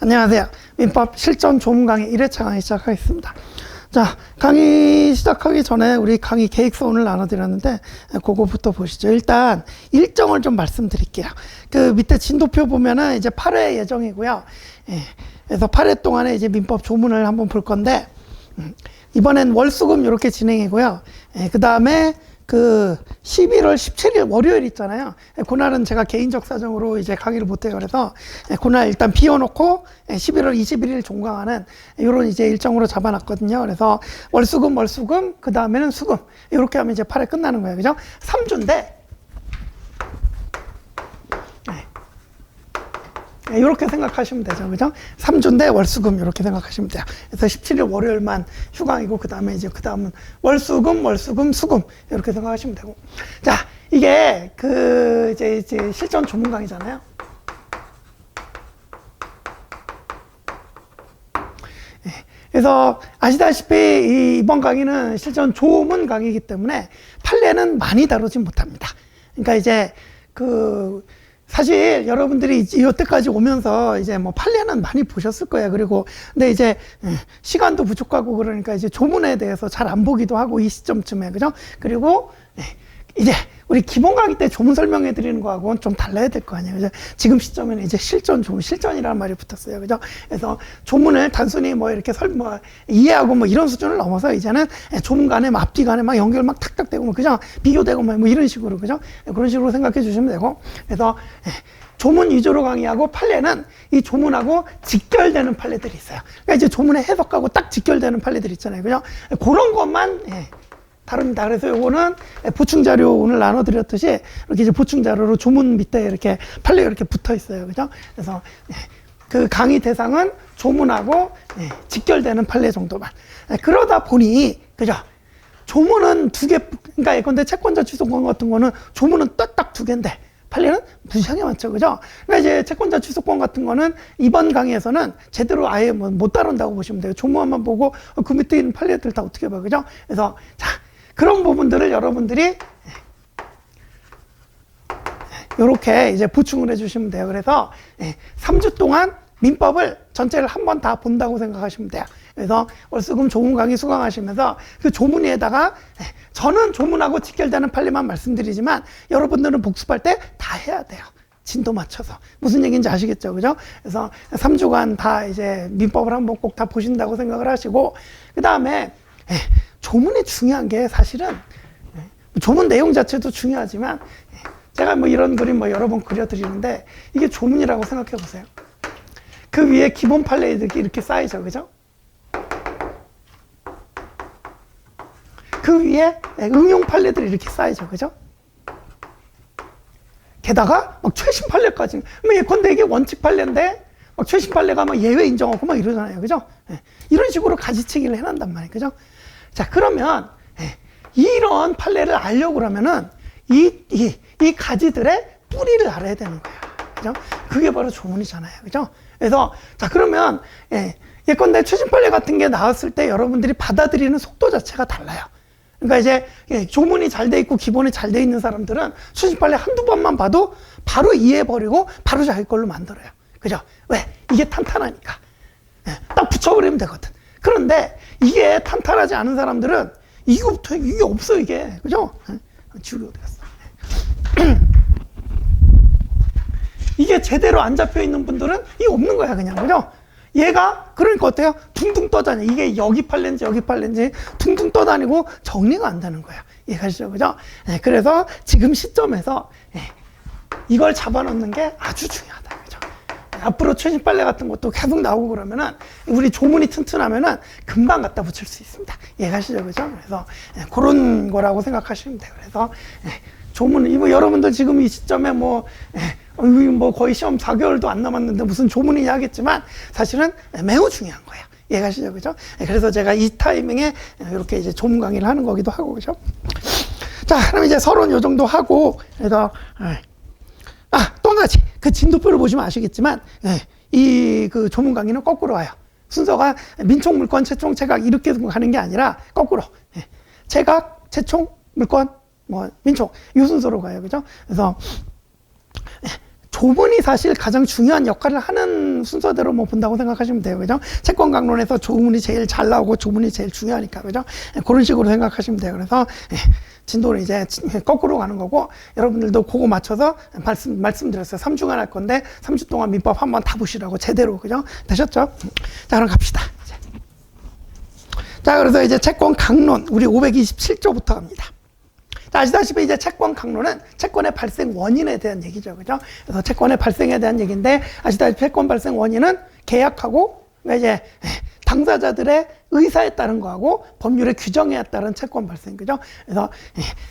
안녕하세요. 민법 실전 조문 강의 1회차 강의 시작하겠습니다. 자, 강의 시작하기 전에 우리 강의 계획서 오늘 나눠드렸는데 그거부터 보시죠. 일단 일정을 좀 말씀드릴게요. 그 밑에 진도표 보면은 이제 8회 예정이고요. 그래서 8회 동안에 이제 민법 조문을 한번 볼 건데 이번엔 월수금 이렇게 진행이고요. 그 다음에 그 11월 17일 월요일 있잖아요. 그날은 제가 개인적 사정으로 이제 강의를 못해요. 그래서 그날 일단 비워놓고 11월 21일 종강하는 이런 이제 일정으로 잡아놨거든요. 그래서 월수금, 그 다음에는 수금. 이렇게 하면 이제 8회 끝나는 거예요. 그죠? 3주인데, 이렇게 생각하시면 되죠. 그죠? 3주인데 월수금 이렇게 생각하시면 돼요. 그래서 17일 월요일만 휴강이고, 그 다음에 이제 그 다음은 월수금, 수금. 이렇게 생각하시면 되고. 자, 이게 그 이제 실전 조문 강의잖아요. 그래서 아시다시피 이번 강의는 실전 조문 강의이기 때문에 판례는 많이 다루지 못합니다. 그러니까 이제 사실 여러분들이 여태까지 오면서 이제 뭐 판례는 많이 보셨을 거예요. 그리고 근데 이제 시간도 부족하고 그러니까 이제 조문에 대해서 잘 안 보기도 하고 이 시점쯤에 그죠? 그리고 이제 우리 기본 강의 때 조문 설명해 드리는 거하고는 좀 달라야 될 거 아니에요. 그죠? 지금 시점에는 이제 실전이라는 말이 붙었어요. 그죠? 그래서 조문을 단순히 뭐 이렇게 이해하고 뭐 이런 수준을 넘어서 이제는 조문 간에 막 앞뒤 간에 막 연결 막 탁탁 되고 뭐 그죠? 비교되고 뭐 이런 식으로 그죠? 그런 식으로 생각해 주시면 되고. 그래서 조문 위주로 강의하고 판례는 이 조문하고 직결되는 판례들이 있어요. 그러니까 이제 조문의 해석하고 딱 직결되는 판례들 있잖아요. 그죠? 그런 것만 다릅니다. 그래서 요거는 보충자료 오늘 나눠드렸듯이 이렇게 이제 보충자료로 조문 밑에 이렇게 판례가 이렇게 붙어 있어요. 그죠? 그래서 그 강의 대상은 조문하고 직결되는 판례 정도만. 그러다 보니, 그죠? 조문은 두 개, 그러니까 예컨대 채권자 취소권 같은 거는 조문은 딱 두 개인데 판례는 무지하게 많죠. 그죠? 그러니까 이제 채권자 취소권 같은 거는 이번 강의에서는 제대로 아예 못 다룬다고 보시면 돼요. 조문만 보고 그 밑에 있는 판례들 다 어떻게 봐요. 그죠? 그래서 자, 그런 부분들을 여러분들이 이렇게 이제 보충을 해주시면 돼요. 그래서 3주 동안 민법을 전체를 한 번 다 본다고 생각하시면 돼요. 그래서 월수금 조문 강의 수강하시면서 그 조문에다가 저는 조문하고 직결되는 판례만 말씀드리지만 여러분들은 복습할 때 다 해야 돼요. 진도 맞춰서. 무슨 얘기인지 아시겠죠? 그죠? 그래서 3주간 다 이제 민법을 한번 꼭 다 보신다고 생각을 하시고, 그 다음에 조문이 중요한 게 사실은 조문 내용 자체도 중요하지만 제가 뭐 이런 그림 뭐 여러 번 그려드리는데 이게 조문이라고 생각해 보세요. 그 위에 기본 판례들이 이렇게 쌓이죠. 그죠? 그 위에 응용 판례들이 이렇게 쌓이죠. 그죠? 게다가 막 최신 판례까지. 예컨대 이게 원칙 판례인데 막 최신 판례가 막 예외 인정하고 막 이러잖아요. 그죠? 이런 식으로 가지치기를 해난단 말이에요. 그죠? 자, 그러면 이런 판례를 알려고 그러면은 이 가지들의 뿌리를 알아야 되는 거예요. 그죠? 그게 바로 조문이잖아요. 그죠? 그래서 자, 그러면 예컨대 최신 판례 같은 게 나왔을 때 여러분들이 받아들이는 속도 자체가 달라요. 그러니까 이제 조문이 잘 돼 있고 기본이 잘 돼 있는 사람들은 최신 판례 한두 번만 봐도 바로 이해해버리고 바로 자기 걸로 만들어요. 그죠? 왜? 이게 탄탄하니까. 딱 붙여버리면 되거든. 그런데 이게 탄탄하지 않은 사람들은 이거부터 이게 없어 이게. 그죠? 지우개 어디 갔어? 이게 제대로 안 잡혀 있는 분들은 이게 없는 거야 그냥. 그죠? 얘가 그러니까 어때요? 둥둥 떠다녀. 이게 여기 판례인지 둥둥 떠다니고 정리가 안 되는 거야. 이해가시죠? 그죠? 그래서 지금 시점에서 이걸 잡아놓는 게 아주 중요하다. 그죠? 앞으로 최신 판례 같은 것도 계속 나오고 그러면은 우리 조문이 튼튼하면은 금방 갖다 붙일 수 있습니다. 이해가시죠? 그죠? 그래서 그런 거라고 생각하시면 돼요. 그래서 조문, 여러분들 지금 이 시점에 뭐 거의 시험 4개월도 안 남았는데 무슨 조문이냐 하겠지만 사실은 매우 중요한 거예요. 이해가시죠? 그죠? 그래서 제가 이 타이밍에 이렇게 이제 조문 강의를 하는 거기도 하고, 그죠? 자, 그럼 이제 서론 요 정도 하고, 그래서, 또 한 가지. 그 진도표를 보시면 아시겠지만, 이 그 조문 강의는 거꾸로 와요. 순서가 민총, 물권, 채총, 채각 이렇게 가는 게 아니라 거꾸로. 채각, 채총, 물권, 민총. 이 순서로 가요. 그죠? 그래서, 조문이 사실 가장 중요한 역할을 하는 순서대로 뭐 본다고 생각하시면 돼요. 그죠? 채권 강론에서 조문이 제일 잘 나오고 조문이 제일 중요하니까. 그죠? 그런 식으로 생각하시면 돼요. 그래서 진도는 이제 거꾸로 가는 거고, 여러분들도 그거 맞춰서 말씀드렸어요. 3주간 할 건데 3주 동안 민법 한번 다 보시라고 제대로. 그죠? 되셨죠? 자, 그럼 갑시다. 자, 그래서 이제 채권 강론, 우리 527조부터 갑니다. 자, 아시다시피 이제 채권 강론은 채권의 발생 원인에 대한 얘기죠. 그죠? 그래서 채권의 발생에 대한 얘기인데, 아시다시피 채권 발생 원인은 계약하고, 그러니까 이제 당사자들의 의사에 따른 거하고 법률의 규정에 따른 채권 발생. 그죠? 그래서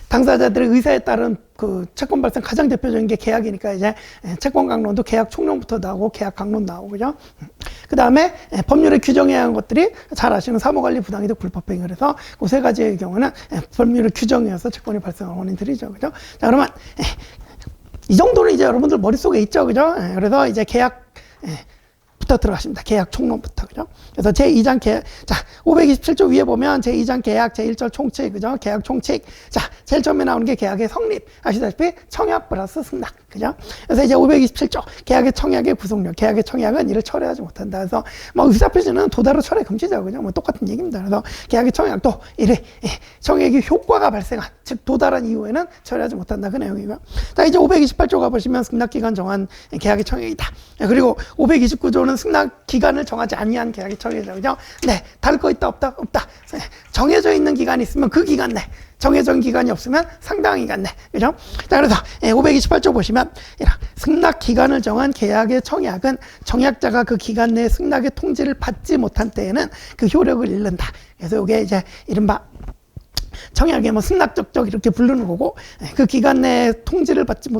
당사자들의 의사에 따른 그 채권 발생 가장 대표적인 게 계약이니까 이제 채권 강론도 계약 총론부터 나오고 계약 강론 나오고. 그죠? 그 다음에 법률의 규정에 의한 것들이 잘 아시는 사무관리 부당이득 불법행위. 그래서 그 세 가지의 경우는 법률의 규정에 의해서 채권이 발생하는 원인들이죠. 그죠? 자, 그러면 이 정도는 이제 여러분들 머릿속에 있죠. 그죠? 그래서 이제 계약 부터 들어가십니다. 계약 총론부터. 그죠? 그래서 제2장 계약, 자, 527조 위에 보면 제2장 계약, 제1절 총칙, 그죠? 계약 총칙. 자, 제일 처음에 나오는 게 계약의 성립. 아시다시피 청약 플러스 승낙. 그죠? 그래서 이제 527조, 계약의 청약의 구속력. 계약의 청약은 이를 철회하지 못한다. 그래서 뭐 의사표시는 도달로 철회 금지죠. 그죠? 뭐 똑같은 얘기입니다. 그래서 계약의 청약도 이를 청약의 효과가 발생한, 즉 도달한 이후에는 철회하지 못한다. 그 내용이고요. 자, 이제 528조 가보시면 승낙기간 정한 계약의 청약이다. 그리고 529조는 승낙 기간을 정하지 아니한 계약의 청약이죠. 그죠? 네. 다를 거 있다, 없다? 없다. 정해져 있는 기간이 있으면 그 기간 내. 정해져 있는 기간이 없으면 상당 기간 내. 그죠? 자, 그래서 528조 보시면 승낙 기간을 정한 계약의 청약은 청약자가 그 기간 내에 승낙의 통지를 받지 못한 때에는 그 효력을 잃는다. 그래서 이게 이제 이른바 청약에 뭐 승낙적적 이렇게 부르는 거고, 그 기간 내에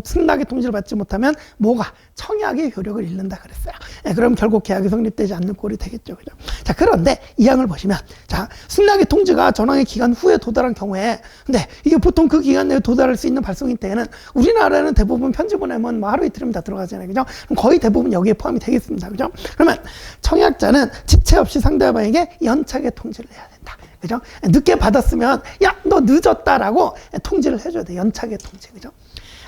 승낙의 통지를 받지 못하면 뭐가 청약의 효력을 잃는다 그랬어요. 그럼 결국 계약이 성립되지 않는 꼴이 되겠죠. 그죠? 자, 그런데 이 항을 보시면, 자, 승낙의 통지가 전항의 기간 후에 도달한 경우에, 근데 이게 보통 그 기간 내에 도달할 수 있는 발송인 때에는 우리나라는 대부분 편지 보내면 뭐 하루 이틀이면 다 들어가잖아요. 그죠? 그럼 거의 대부분 여기에 포함이 되겠습니다. 그죠? 그러면 청약자는 지체 없이 상대방에게 연착의 통지를 해야 된다. 그죠? 늦게 받았으면, 야, 너 늦었다라고 통지를 해줘야 돼. 연착의 통지. 그죠?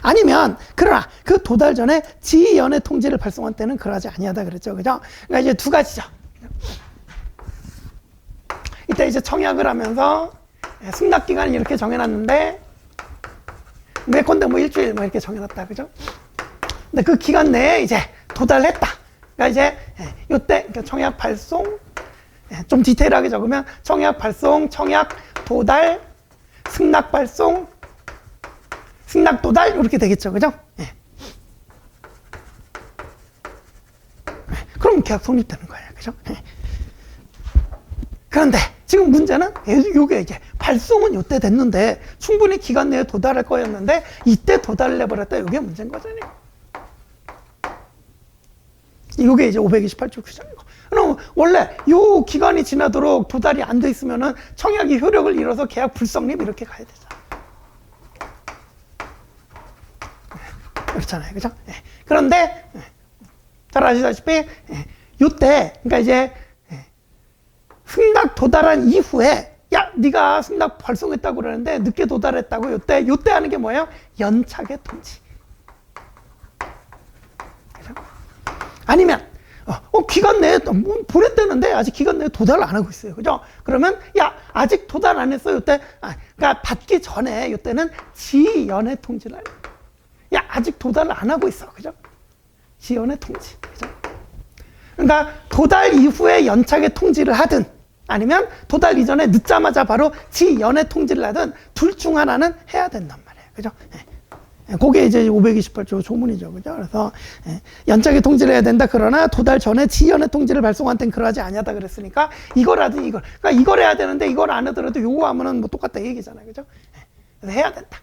아니면, 그러나 그 도달 전에 지연의 통지를 발송한 때는 그러지 아니하다 그랬죠. 그죠? 그러니까 이제 두 가지죠. 이때 이제 청약을 하면서 승낙 기간을 이렇게 정해놨는데, 예컨대 뭐 일주일 뭐 이렇게 정해놨다. 그죠? 근데 그 기간 내에 이제 도달했다. 그러니까 이제 요때 그러니까 청약 발송, 좀 디테일하게 적으면 청약 발송, 청약 도달, 승낙 발송, 승낙 도달 이렇게 되겠죠. 그죠? 그럼 계약 성립되는 거예요. 그죠? 그런데 지금 문제는 이게 이제 발송은 이때 됐는데 충분히 기간 내에 도달할 거였는데 이때 도달을 해버렸다. 이게 문제인 거잖아요. 이게 이제 528조 규정이고. 그럼 원래 요 기간이 지나도록 도달이 안 돼 있으면은 청약이 효력을 잃어서 계약 불성립 이렇게 가야 되잖아요. 그렇잖아요. 그죠? 그런데 잘 아시다시피 요때 그러니까 이제 승낙 도달한 이후에 야, 네가 승낙 발송했다고 그러는데 늦게 도달했다고 요때 하는 게 뭐예요? 연착의 통지. 그죠? 아니면 기간 내에 보냈다는데 아직 기간 내에 도달을 안 하고 있어요. 그죠? 그러면 야, 아직 도달 안 했어. 요때 그러니까 받기 전에 요때는 지연의 통지를 해요. 야, 아직 도달을 안 하고 있어. 그죠? 지연의 통지. 그죠? 그러니까 도달 이후에 연착의 통지를 하든 아니면 도달 이전에 늦자마자 바로 지연의 통지를 하든 둘 중 하나는 해야 된단 말이에요. 그죠? 그게 이제 528조 조문이죠. 그죠? 그래서 연착의 통지를 해야 된다. 그러나 도달 전에 지연의 통지를 발송한 때는 그러지 아니하다 그랬으니까 이걸 하든 이걸. 그러니까 이걸 해야 되는데 이걸 안 하더라도 요거 하면은 뭐 똑같다 이 얘기잖아요. 그죠? 그래서 해야 된다.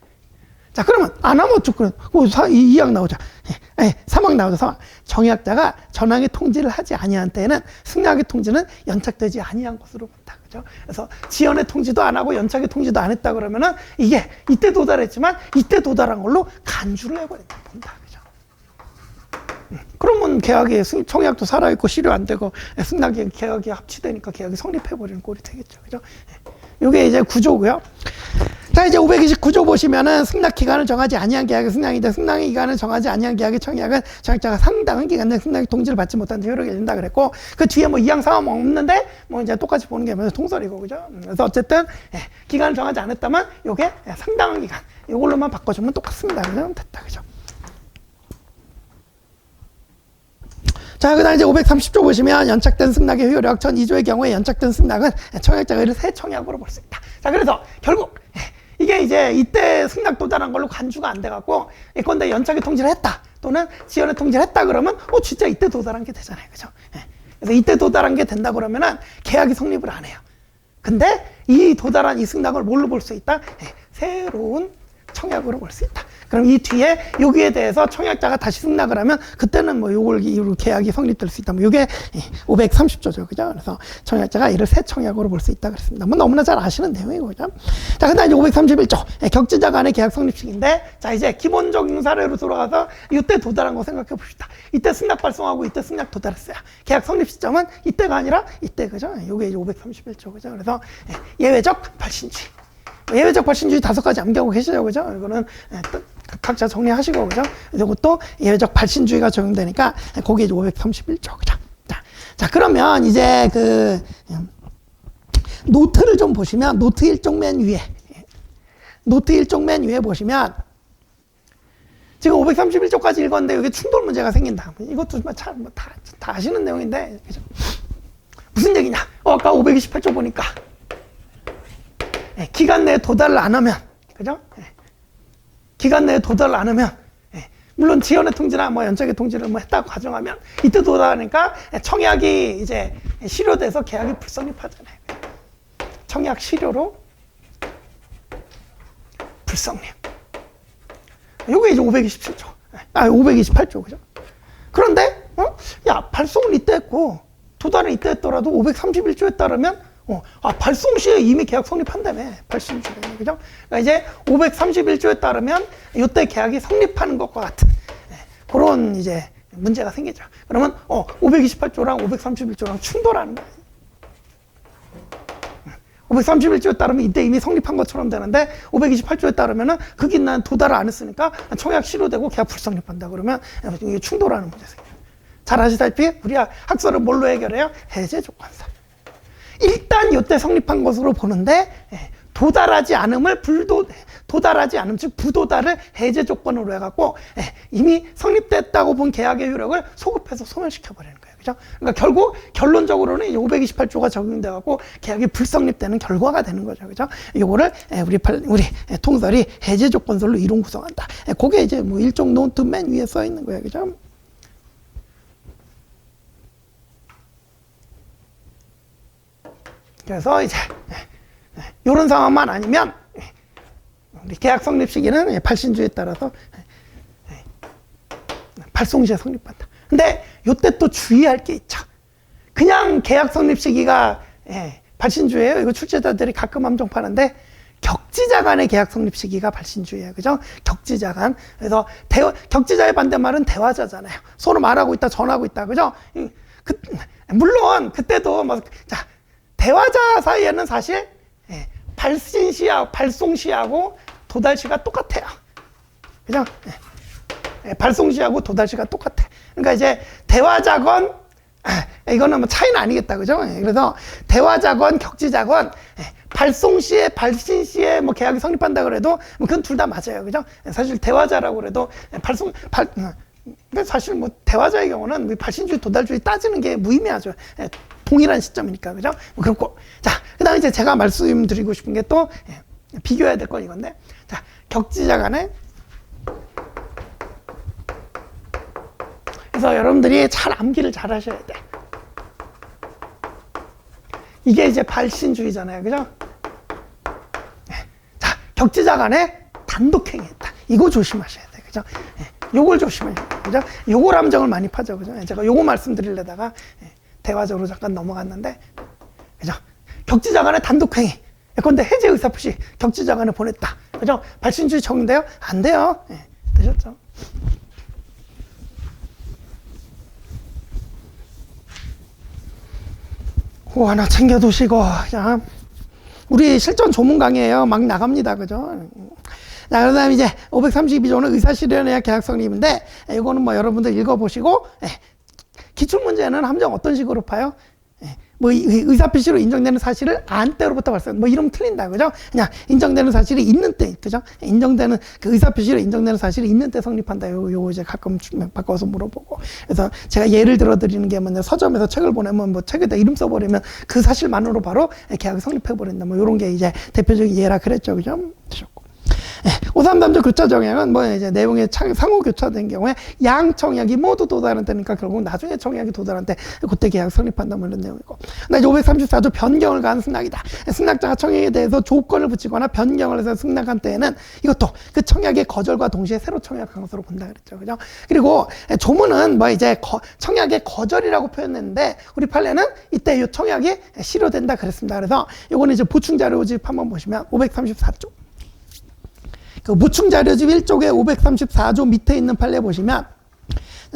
자, 그러면 안 하면 어쩌고 이 항 나오죠. 3항 나오죠. 3항. 청약자가 전항의 통지를 하지 아니한 때에는 승낙의 통지는 연착되지 아니한 것으로 본다. 그죠? 그래서 지연의 통지도 안 하고 연착의 통지도 안 했다 그러면은 이게 이때 도달했지만 이때 도달한 걸로 간주를 해버린다. 본다. 그죠? 그러면 계약이 청약도 살아있고 실효 안 되고 승낙이 계약이 합치되니까 계약이 성립해버리는 꼴이 되겠죠. 그죠? 이게 이제 구조고요. 자, 이제 529조 보시면은 승낙 기간을 정하지 아니한 계약의 승낙인데 승낙의 기간을 정하지 아니한 계약의 청약은 청약자가 상당한 기간 내 승낙 통지를 받지 못한 데 효력이 된다 그랬고, 그 뒤에 뭐 이양 사항 없는데 뭐 이제 똑같이 보는 게 통설이고, 그죠? 그래서 어쨌든 기간을 정하지 않았다면 요게 상당한 기간, 이걸로만 바꿔주면 똑같습니다. 그죠? 됐다, 그죠? 자, 그 다음 이제 530조 보시면 연착된 승낙의 효력 전 2조의 경우에 연착된 승낙은 청약자가 이를 새 청약으로 볼 수 있다. 자, 그래서 결국 이게 이제 이때 승낙 도달한 걸로 간주가 안 돼갖고 예컨대 연착의 통지를 했다 또는 지연의 통지를 했다 그러면 진짜 이때 도달한 게 되잖아요. 그죠? 그래서 이때 도달한 게 된다 그러면은 계약이 성립을 안 해요. 근데 이 도달한 이 승낙을 뭘로 볼 수 있다? 새로운 청약으로 볼 수 있다. 그럼 이 뒤에 여기에 대해서 청약자가 다시 승낙을 하면 그때는 뭐 요걸 이후로 계약이 성립될 수 있다. 뭐 요게 530조죠. 그죠? 그래서 청약자가 이를 새 청약으로 볼 수 있다 그랬습니다. 뭐 너무나 잘 아시는 내용이고, 그죠? 자, 그 다음 이제 531조. 격지자 간의 계약 성립식인데, 자, 이제 기본적인 사례로 돌아가서 이때 도달한 거 생각해 봅시다. 이때 승낙 발송하고 이때 승낙 도달했어요. 계약 성립 시점은 이때가 아니라 이때, 그죠? 요게 이제 531조. 그죠? 그래서 예외적 발신주의. 예외적 발신주의 5가지 암기하고 계시죠, 그죠? 이거는 각자 정리하시고, 그죠? 이것도 예외적 발신주의가 적용되니까 거기에 531조, 그죠? 자, 그러면 이제 노트를 좀 보시면, 노트 1쪽 맨 위에, 노트 1쪽 맨 위에 보시면, 지금 531조까지 읽었는데 여기 충돌 문제가 생긴다. 이것도 다 아시는 내용인데, 그죠? 무슨 얘기냐? 아까 528조 보니까, 기간 내에 도달을 안 하면, 그죠? 기간 내에 도달을 안 하면, 물론 지연의 통지나 뭐 연착의 통지를 뭐 했다고 가정하면, 이때 도달하니까 청약이 이제 실효돼서 계약이 불성립하잖아요. 청약 실효로 불성립. 요게 이제 527조. 528조, 그죠? 그런데, 야, 발송은 이때 했고, 도달은 이때 했더라도 531조에 따르면 발송 시에 이미 계약 성립한다며, 발송주에. 그죠? 그러니까 이제 531조에 따르면 이때 계약이 성립하는 것과 같은 그런 이제 문제가 생기죠. 그러면 528조랑 531조랑 충돌하는 거예요. 531조에 따르면 이때 이미 성립한 것처럼 되는데 528조에 따르면은 그 기간 도달을 안 했으니까 청약 실효되고 계약 불성립한다. 그러면 이게 충돌하는 문제가 생겨요. 잘 아시다시피 우리 학설을 뭘로 해결해요? 해제 조건사. 일단 이때 성립한 것으로 보는데 도달하지 않음을 도달하지 않음, 즉 부도달을 해제 조건으로 해갖고 이미 성립됐다고 본 계약의 효력을 소급해서 소멸시켜 버리는 거예요. 그죠? 그러니까 결국 결론적으로는 528조가 적용돼갖고 계약이 불성립되는 결과가 되는 거죠. 그죠? 요거를 우리 통설이 해제 조건설로 이론 구성한다. 그게 이제 뭐 일종 노트 맨 위에 써 있는 거예요. 그죠? 그래서 이제 이런 상황만 아니면 우리 계약 성립 시기는 발신주에 따라서 발송 시에 성립한다. 근데 이때 또 주의할 게 있죠. 그냥 계약 성립 시기가 발신주예요. 이거 출제자들이 가끔 함정파는데 격지자 간의 계약 성립 시기가 발신주예요. 그죠? 격지자 간. 그래서 격지자의 반대말은 대화자잖아요. 서로 말하고 있다, 전하고 있다. 그죠? 물론 그때도 대화자 사이에는 사실 발신 시하고 발송 시하고 도달 시가 똑같아요. 그죠? 발송 시하고 도달 시가 똑같아. 그러니까 이제 대화자건 이거는 뭐 차이는 아니겠다. 그죠? 그래서 대화자건 격지자건 발송 시에 발신 시에 뭐 계약이 성립한다 그래도 뭐 그건 둘 다 맞아요. 그죠? 사실 대화자라고 그래도 근데 사실 뭐 대화자의 경우는 발신주의 도달주의 따지는 게 무의미하죠. 동일한 시점이니까. 그죠? 뭐 그렇고. 자, 그 다음에 이제 제가 말씀드리고 싶은 게 또 비교해야 될 건 이건데. 자, 격지자 간에. 그래서 여러분들이 잘 암기를 잘 하셔야 돼. 이게 이제 발신주의잖아요. 그죠? 자, 격지자 간에 단독행위했다. 이거 조심하셔야 돼. 그죠? 요걸 조심해야 돼. 그죠? 요걸 함정을 많이 파죠. 그죠? 제가 요거 말씀드리려다가 대화적으로 잠깐 넘어갔는데, 그죠? 격지자 간에 단독행위. 그런데 해제 의사표시 격지자 간에 보냈다. 그죠? 발신주의 적용돼요? 안 돼요. 되셨죠? 호 하나 챙겨두시고, 자, 우리 실전 조문 강의예요. 막 나갑니다. 그죠? 자, 그 다음에 이제 532조는 의사실현해야 계약 성립인데, 이거는 뭐 여러분들 읽어보시고, 기출문제는 함정 어떤 식으로 파요? 뭐 의사표시로 인정되는 사실을 안 때로부터 발생, 뭐 이러면 틀린다. 그죠? 그냥 인정되는 사실이 있는 때, 그죠? 인정되는, 그 의사표시로 인정되는 사실이 있는 때 성립한다. 요거 이제 가끔 바꿔서 물어보고. 그래서 제가 예를 들어 드리는 게 뭐냐, 서점에서 책을 보내면 뭐 책에다 이름 써버리면 그 사실만으로 바로 계약이 성립해버린다. 뭐 요런 게 이제 대표적인 예라 그랬죠. 그죠? 533조 교차 정약은 뭐 이제 내용이 상호 교차된 경우에 양 청약이 모두 도달한 때니까 결국 나중에 청약이 도달한 때 그때 계약 성립한다 뭐 이런 내용이고. 근데 534조 변경을 가한 승낙이다. 승낙자가 청약에 대해서 조건을 붙이거나 변경을 해서 승낙한 때에는 이것도 그 청약의 거절과 동시에 새로 청약한 것으로 본다 그랬죠. 그죠? 그리고 조문은 뭐 이제 청약의 거절이라고 표현했는데 우리 판례는 이때 이 청약이 실효된다 그랬습니다. 그래서 요거는 이제 보충 자료집 한번 보시면 534조. 그 보충자료집 1쪽에 534조 밑에 있는 판례 보시면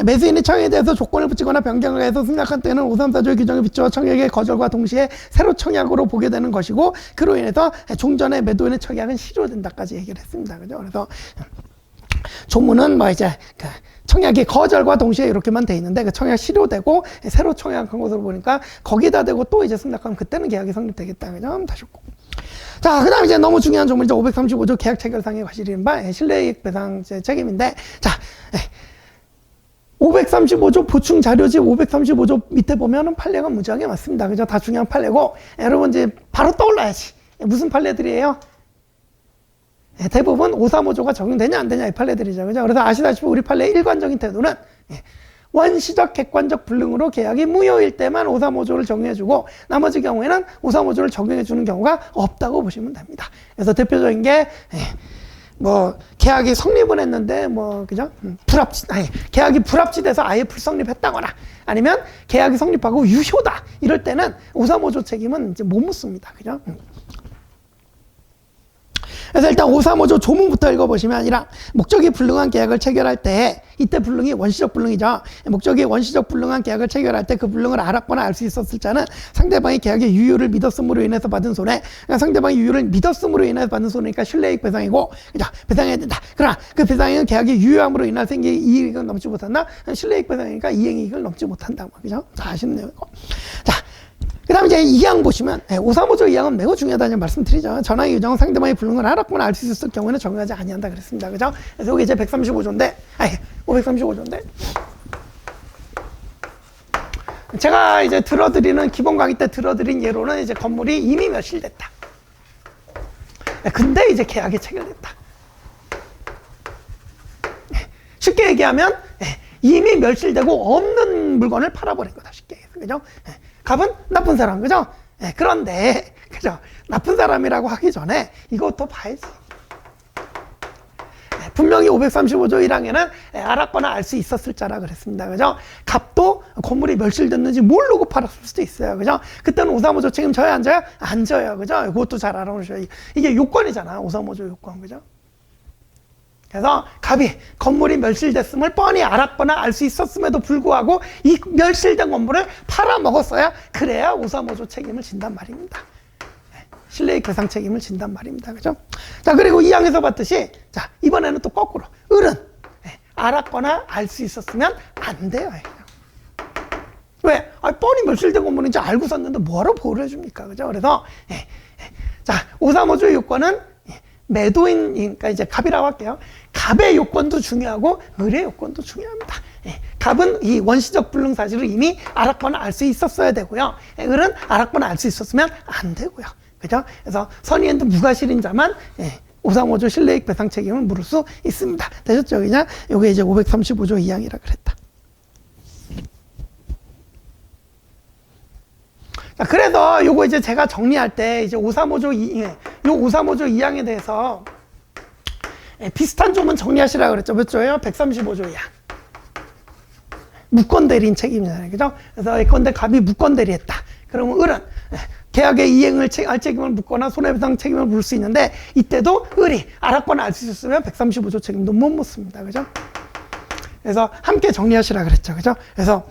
매수인이 청약에 대해서 조건을 붙이거나 변경을 해서 승낙한 때는 534조의 규정에 비추어 청약의 거절과 동시에 새로 청약으로 보게 되는 것이고 그로 인해서 종전의 매도인의 청약은 실효된다까지 얘기를 했습니다. 그죠? 그래서 조문은 뭐 이제 그 청약의 거절과 동시에 이렇게만 돼 있는데 그 청약 실효되고 새로 청약한 것으로 보니까 거기다 대고 또 이제 승낙하면 그때는 계약이 성립되겠다. 그죠? 다시 고. 자, 그 다음에 이제 너무 중요한 조문이죠. 535조 계약 체결상의 과실인 바 실내이익 배상 책임인데, 자, 535조 보충 자료집 535조 밑에 보면은 판례가 무지하게 많습니다. 그죠? 다 중요한 판례고, 여러분 이제 바로 떠올라야지. 무슨 판례들이에요? 대부분 535조가 적용되냐 안 되냐 이 판례들이죠. 그죠? 그래서 아시다시피 우리 판례의 일관적인 태도는 원시적 객관적 불능으로 계약이 무효일 때만 535조를 적용해주고 나머지 경우에는 535조를 적용해주는 경우가 없다고 보시면 됩니다. 그래서 대표적인 게 뭐 계약이 성립은 했는데 뭐 그죠? 계약이 불합치돼서 아예 불성립했다거나 아니면 계약이 성립하고 유효다 이럴 때는 535조 책임은 이제 못 묻습니다. 그죠? 그래서 일단 535조 조문부터 읽어보시면 1항 목적이 불능한 계약을 체결할 때 이때 불능이 원시적 불능이죠. 목적이 원시적 불능한 계약을 체결할 때 그 불능을 알았거나 알 수 있었을 자는 상대방이 계약의 유효를 믿었음으로 인해서 받은 손해, 그러니까 상대방이 유효를 믿었음으로 인해서 받은 손해니까 신뢰이익 배상이고, 그죠? 배상해야 된다. 그러나 그 배상은 계약의 유효함으로 인한 생긴 이익은 넘지 못한다. 신뢰이익 배상이니까 이행이익을 넘지 못한다. 그죠? 자, 아시는 내용이고. 자, 그 다음에 이제 2항 보시면 535조 2항은 매우 중요하다는 말씀드리죠. 전항의 규정은 상대방이 불능을 알았거나 알 수 있을 경우에는 적용하지 아니한다 그랬습니다. 그죠? 그래서 여기 이제 135조인데 535조인데 제가 이제 들어드리는 기본 강의 때 들어드린 예로는 이제 건물이 이미 멸실됐다. 근데 이제 계약이 체결됐다. 쉽게 얘기하면 이미 멸실되고 없는 물건을 팔아버린 거다. 쉽게 얘기해서. 그죠? 갑은 나쁜 사람, 그죠? 그런데, 그죠? 나쁜 사람이라고 하기 전에 이것도 봐야지. 분명히 535조 1항에는 알았거나 알 수 있었을 자라 그랬습니다. 그죠? 갑도 건물이 멸실됐는지 모르고 팔았을 수도 있어요. 그죠? 그때는 535조 책임 져야 안 져요? 안 져요. 그죠? 그것도 잘 알아놓으셔야 이게 요건이잖아. 535조 요건. 그죠? 그래서 갑이 건물이 멸실됐음을 뻔히 알았거나 알 수 있었음에도 불구하고 이 멸실된 건물을 팔아먹었어야 그래야 535조 책임을 진단 말입니다. 신뢰이익 배상 책임을 진단 말입니다. 그죠? 자, 그리고 2항에서 봤듯이 자, 이번에는 또 거꾸로 을은 알았거나 알 수 있었으면 안 돼요. 왜? 뻔히 멸실된 건물인지 알고 샀는데 뭐하러 보호를 해줍니까? 그죠? 그래서 자, 535조 요건은 매도인, 그러니까 이제 갑이라고 할게요. 갑의 요건도 중요하고 을의 요건도 중요합니다. 갑은 이 원시적 불능 사실을 이미 알았거나 알 수 있었어야 되고요. 을은 알았거나 알 수 있었으면 안 되고요. 그죠? 그래서 선의엔도 무과실인 자만 535조 신뢰이익 배상 책임을 물을 수 있습니다. 되셨죠? 그냥 요게 이제 535조 2항이라 그랬다. 자, 그래서 요거 이제 제가 정리할 때 이제 535조 2항에 대해서 비슷한 조문 정리하시라고 그랬죠. 몇 조예요? 135조 2항. 무권 대리인 책임이잖아요. 그죠? 그래서 예컨대 갑이 무권 대리했다. 그러면 을은 계약의 이행을 할 책임을 묻거나 손해배상 책임을 물 수 있는데 이때도 을이 알았거나 알 수 있었으면 135조 책임도 못 묻습니다. 그죠? 그래서 함께 정리하시라 그랬죠. 그죠? 그래서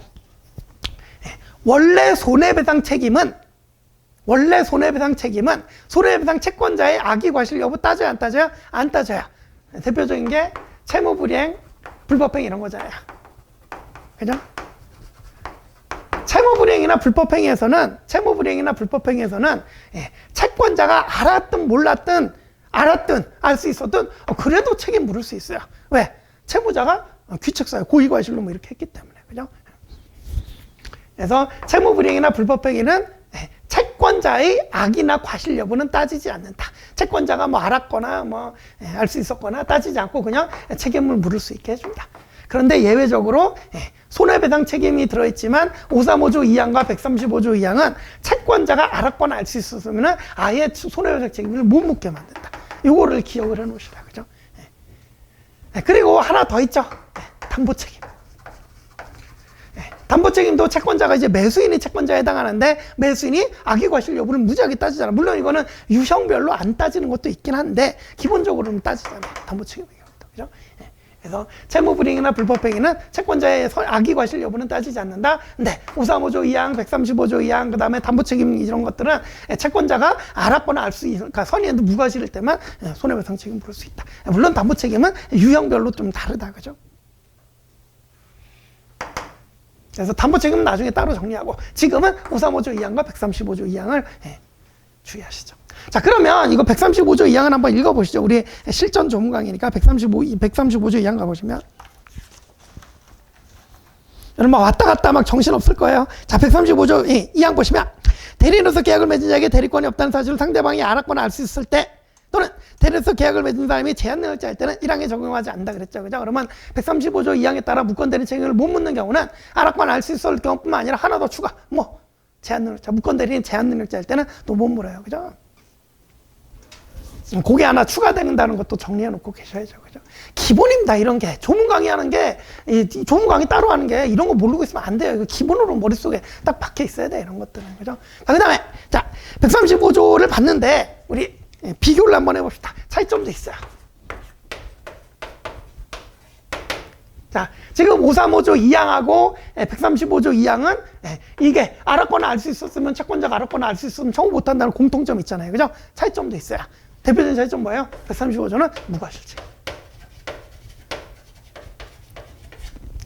원래 손해배상 책임은 원래 손해배상 책임은 손해배상 채권자의 악의 과실 여부 따져요, 안 따져요? 안 따져요. 대표적인 게 채무불이행, 불법행위 이런 거잖아요. 그죠? 채무불이행이나 불법행위에서는 채권자가 알았든 몰랐든 알 수 있었든 그래도 책임 물을 수 있어요. 왜? 채무자가 귀책사유, 고의과실로 뭐 이렇게 했기 때문에. 그죠? 그래서 채무불이행이나 불법행위는 채권자의 악이나 과실 여부는 따지지 않는다. 채권자가 뭐 알았거나 뭐 알 수 있었거나 따지지 않고 그냥 책임을 물을 수 있게 해준다. 그런데 예외적으로 손해배상 책임이 들어있지만 535조 2항과 135조 2항은 채권자가 알았거나 알 수 있었으면 아예 손해배상 책임을 못 묻게 만든다. 요거를 기억을 해 놓으시라. 그죠? 그리고 하나 더 있죠. 담보 책임. 담보 책임도 채권자가 이제 매수인이 채권자에 해당하는데 매수인이 악의 과실 여부를 무지하게 따지잖아. 물론 이거는 유형별로 안 따지는 것도 있긴 한데 기본적으로는 따지잖아요. 담보 책임의 경우도. 그죠? 그래서 채무불이행이나 불법행위는 채권자의 악의 과실 여부는 따지지 않는다. 근데 535조 2항, 135조 2항, 그 다음에 담보책임 이런 것들은 채권자가 알았거나 알 수 그러니까 선의에도 무과실일 때만 손해배상 책임 물을 수 있다. 물론 담보책임은 유형별로 좀 다르다. 그죠? 그래서 담보책임은 나중에 따로 정리하고 지금은 535조 2항과 135조 2항을 주의하시죠. 자, 그러면 이거 135조 2항을 한번 읽어보시죠. 우리 실전 조문 강의니까 135조 2항 가보시면 여러분 왔다 갔다 막 정신없을 거예요. 자, 135조 2항 보시면 대리인으로서 계약을 맺은 자에게 대리권이 없다는 사실을 상대방이 알았거나 알 수 있을 때 또는 대리인으로서 계약을 맺은 사람이 제한능력자 할 때는 1항에 적용하지 않는다 그랬죠. 그죠? 그러면 135조 2항에 따라 무권대리 책임을 못 묻는 경우는 알았거나 알 수 있을 경우뿐만 아니라 하나 더 추가. 뭐 제한능력자, 무권대리인 제한능력자 할 때는 또 못 물어요. 그죠? 그게 하나 추가된다는 것도 정리해 놓고 계셔야죠. 그죠? 기본입니다. 이런 게. 조문 강의하는 게, 조문 강의 따로 하는 게 이런 거 모르고 있으면 안 돼요. 이거 기본으로 머릿속에 딱 박혀 있어야 돼. 이런 것들은. 그죠? 자, 그 다음에, 자, 135조를 봤는데, 우리 비교를 한번 해봅시다. 차이점도 있어요. 자, 지금 535조 2항하고 135조 2항은 이게 알았거나 알 수 있었으면 채권자가 알았거나 알 수 있었으면 청구 못한다는 공통점 있잖아요. 그죠? 차이점도 있어요. 대표적인 차이점 뭐예요? 135조는 무과실책.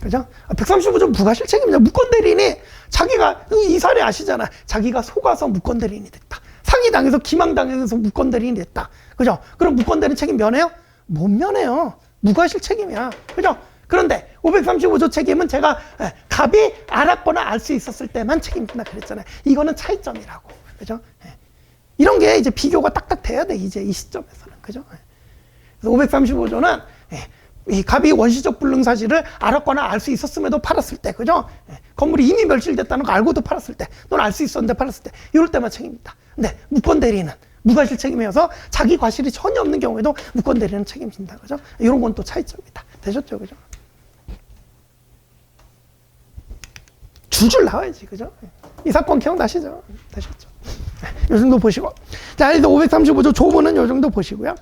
그죠? 135조 무과실책입니다. 무권대리인이 자기가, 이 사례 아시잖아. 자기가 속아서 무권대리인이 됐다. 사기당해서 기망당해서 무권대리인이 됐다. 그죠? 그럼 무권대리인 책임 면해요? 못 면해요. 무과실책임이야. 그죠? 그런데 535조 책임은 제가 갑이 알았거나 알 수 있었을 때만 책임진다 그랬잖아요. 이거는 차이점이라고. 그죠? 이런 게 이제 비교가 딱딱 돼야 돼, 이제 이 시점에서는. 그죠? 그래서 535조는 이 갑이 원시적 불능 사실을 알았거나 알 수 있었음에도 팔았을 때, 그죠? 건물이 이미 멸실됐다는 거 알고도 팔았을 때, 또는 알 수 있었는데 팔았을 때, 이럴 때만 책임입니다. 근데 무권대리인은 무과실 책임이어서 자기 과실이 전혀 없는 경우에도 무권대리인은 책임진다. 그죠? 이런 건 또 차이점이다. 되셨죠? 그죠? 줄줄 나와야지. 그죠? 이 사건 기억나시죠? 되셨죠? 요 정도 보시고. 자, 그래서 535조 조문은 요 정도 보시고요.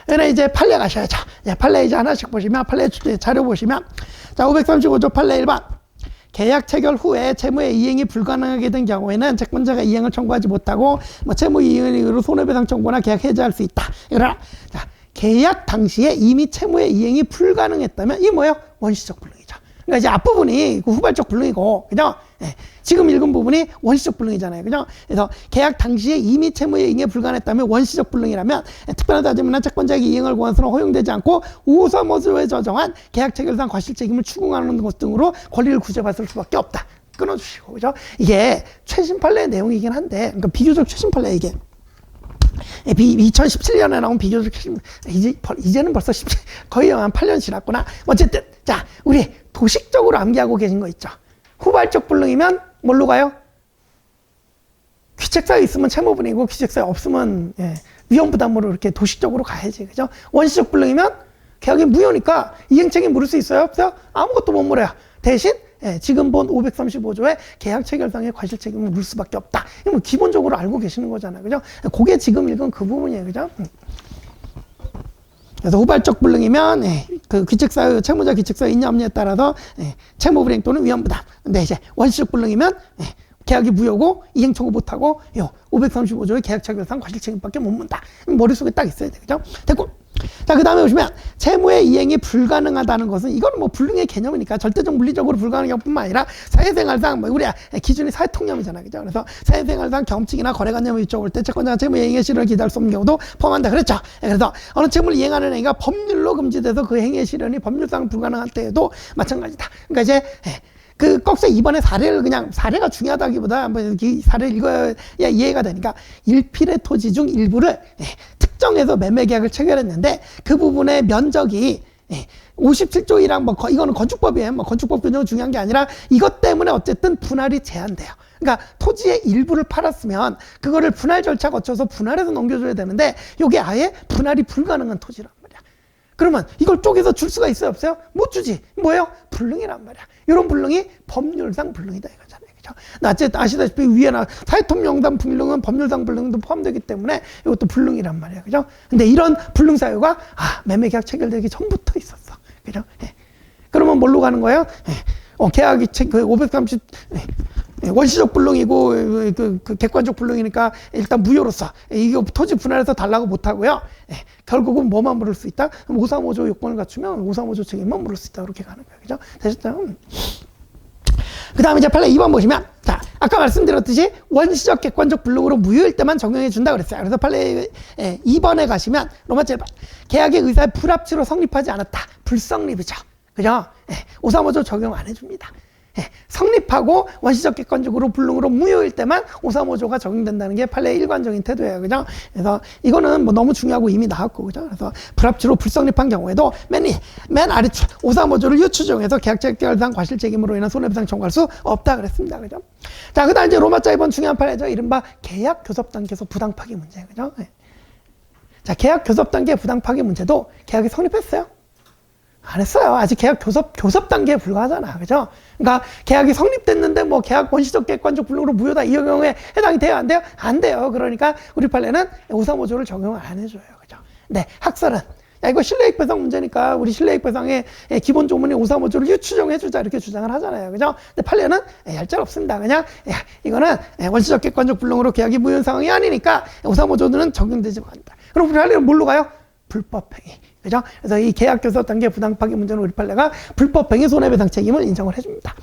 그래, 이제 판례 가셔야죠. 판례 이제 하나씩 보시면, 판례 자료 보시면, 자, 535조 판례 1번. 계약 체결 후에 채무의 이행이 불가능하게 된 경우에는 채권자가 이행을 청구하지 못하고, 뭐, 채무 이행으로 손해배상 청구나 계약 해지할 수 있다. 그러나, 자, 계약 당시에 이미 채무의 이행이 불가능했다면, 이게 뭐예요? 원시적 불능이죠. 그러니까 이제 앞부분이 후발적 불능이고, 그죠? 지금 읽은 부분이 원시적 불능이잖아요. 그죠? 그래서 계약 당시에 이미 채무의 이행에 불가능했다면 원시적 불능이라면 특별한 다짐이나 채권자에게 이행을 고한서는 허용되지 않고 535조에 저정한 계약 체결상 과실 책임을 추궁하는 것 등으로 권리를 구제받을 수밖에 없다. 끊어주시고, 그죠? 이게 최신 판례의 내용이긴 한데, 그러니까 비교적 최신 판례 이게. 2017년에 나온 비교적 최신, 이제는 벌써 거의 한 8년 지났구나. 어쨌든, 자, 우리 도식적으로 암기하고 계신 거 있죠? 후발적 불능이면 뭘로 가요? 귀책사유 있으면 채무분이고 귀책사유 없으면 위험부담으로 이렇게 도식적으로 가야지. 그죠? 원시적 불능이면 계약이 무효니까 이행책임 물을 수 있어요? 없어요? 아무것도 못 물어요. 대신 지금 본 535조의 계약 체결상의 과실 책임을 물 수밖에 없다. 이거 뭐 기본적으로 알고 계시는 거잖아요. 그죠? 그게 지금 읽은 그 부분이에요. 그죠? 그래서 후발적 불능이면 그 귀책사유, 채무자 귀책사유 있냐 없냐에 따라서 채무불이행 또는 위험부담. 근데 이제 원시적 불능이면 계약이 무효고 이행 청구 못하고 535조의 계약 체결상 과실책임밖에 못 문다. 머릿속에 딱 있어야 돼. 그죠? 됐고. 자, 그 다음에 보시면 채무의 이행이 불가능하다는 것은 이건 뭐 불능의 개념이니까 절대적 물리적으로 불가능할 뿐만 아니라 사회생활상 뭐 우리 기준이 사회통념이잖아요. 그죠? 그래서 사회생활상 경직이나 거래관념을 위쪽을 때 채권자가 채무 이행의 실현을 기대할 수 없는 경우도 포함한다. 그랬죠? 그래서 어느 채무를 이행하는 행위가 법률로 금지돼서 그 행위의 실현이 법률상 불가능할 때에도 마찬가지다. 그러니까 이제 그 꺽쇠 이번에 사례를 그냥 사례가 중요하다기보다 한번 이 사례를 읽어야 이해가 되니까 일필의 토지 중 일부를 특정해서 매매 계약을 체결했는데 그 부분의 면적이 57조 1항 뭐 이거는 건축법이에요. 뭐 건축법 규정은 중요한 게 아니라 이것 때문에 어쨌든 분할이 제한돼요. 그러니까 토지의 일부를 팔았으면 그거를 분할 절차 거쳐서 분할해서 넘겨줘야 되는데 이게 아예 분할이 불가능한 토지란 말이야. 그러면 이걸 쪼개서 줄 수가 있어요, 없어요? 못 주지. 뭐예요? 불능이란 말이야. 이런 불능이 법률상 불능이다 이거잖아요. 그죠? 아시다시피 위에나 사회통념상 불능은 법률상 불능도 포함되기 때문에 이것도 불능이란 말이야. 그죠? 근데 이런 불능 사유가 매매계약 체결되기 전부터 있었어. 그죠? 그러면 뭘로 가는 거예요? 계약이 530 원시적 불능이고 그 객관적 불능이니까 일단 무효로서 이거 토지 분할해서 달라고 못 하고요. 결국은 뭐만 물을 수 있다? 535조 요건을 갖추면 535조 책임만 물을 수 있다. 그렇게 가는 거예요. 그죠? 되셨죠? 그 다음에 이제 판례 2번 보시면, 자, 아까 말씀드렸듯이 원시적 객관적 불능으로 무효일 때만 적용해 준다 그랬어요. 그래서 판례 2번에 가시면 로마 7번 계약의 의사의 불합치로 성립하지 않았다. 불성립이죠. 그죠? 535조 적용 안 해줍니다. 성립하고 원시적 객관적으로 불능으로 무효일 때만 535조가 적용된다는 게 판례의 일관적인 태도예요. 그죠? 그래서 이거는 뭐 너무 중요하고 이미 나왔고, 그죠? 그래서 불합치로 불성립한 경우에도 맨 아래줄 535조를 유추정해서 계약 체결상 과실 책임으로 인한 손해배상 청구할 수 없다 그랬습니다. 그죠? 자, 그 다음 이제 로마자 2번 중요한 판례죠. 이른바 계약 교섭 단계에서 부당 파기 문제. 그죠? 자, 계약 교섭 단계 부당 파기 문제도 계약이 성립했어요? 안 했어요. 아직 계약 교섭 단계에 불과하잖아. 그죠? 그러니까 계약이 성립됐는데 뭐 계약 원시적 객관적 불능으로 무효다. 이 경우에 해당이 돼요? 안 돼요? 안 돼요. 그러니까 우리 판례는 535조를 적용을 안 해줘요. 그죠? 네. 학설은 이거 실내익 배상 문제니까 우리 실내익 배상의 기본 조문이 535조를 유추정해주자 이렇게 주장을 하잖아요. 그죠? 근데 판례는 얄짤 없습니다. 그냥 이거는 원시적 객관적 불능으로 계약이 무효인 상황이 아니니까 535조는 적용되지 않는다. 그럼 우리 판례는 뭘로 가요? 불법행위. 그죠? 그래서 이 계약 교섭 단계 부당 파기 문제는 우리 판례가 불법행위 손해배상 책임을 인정을 해줍니다.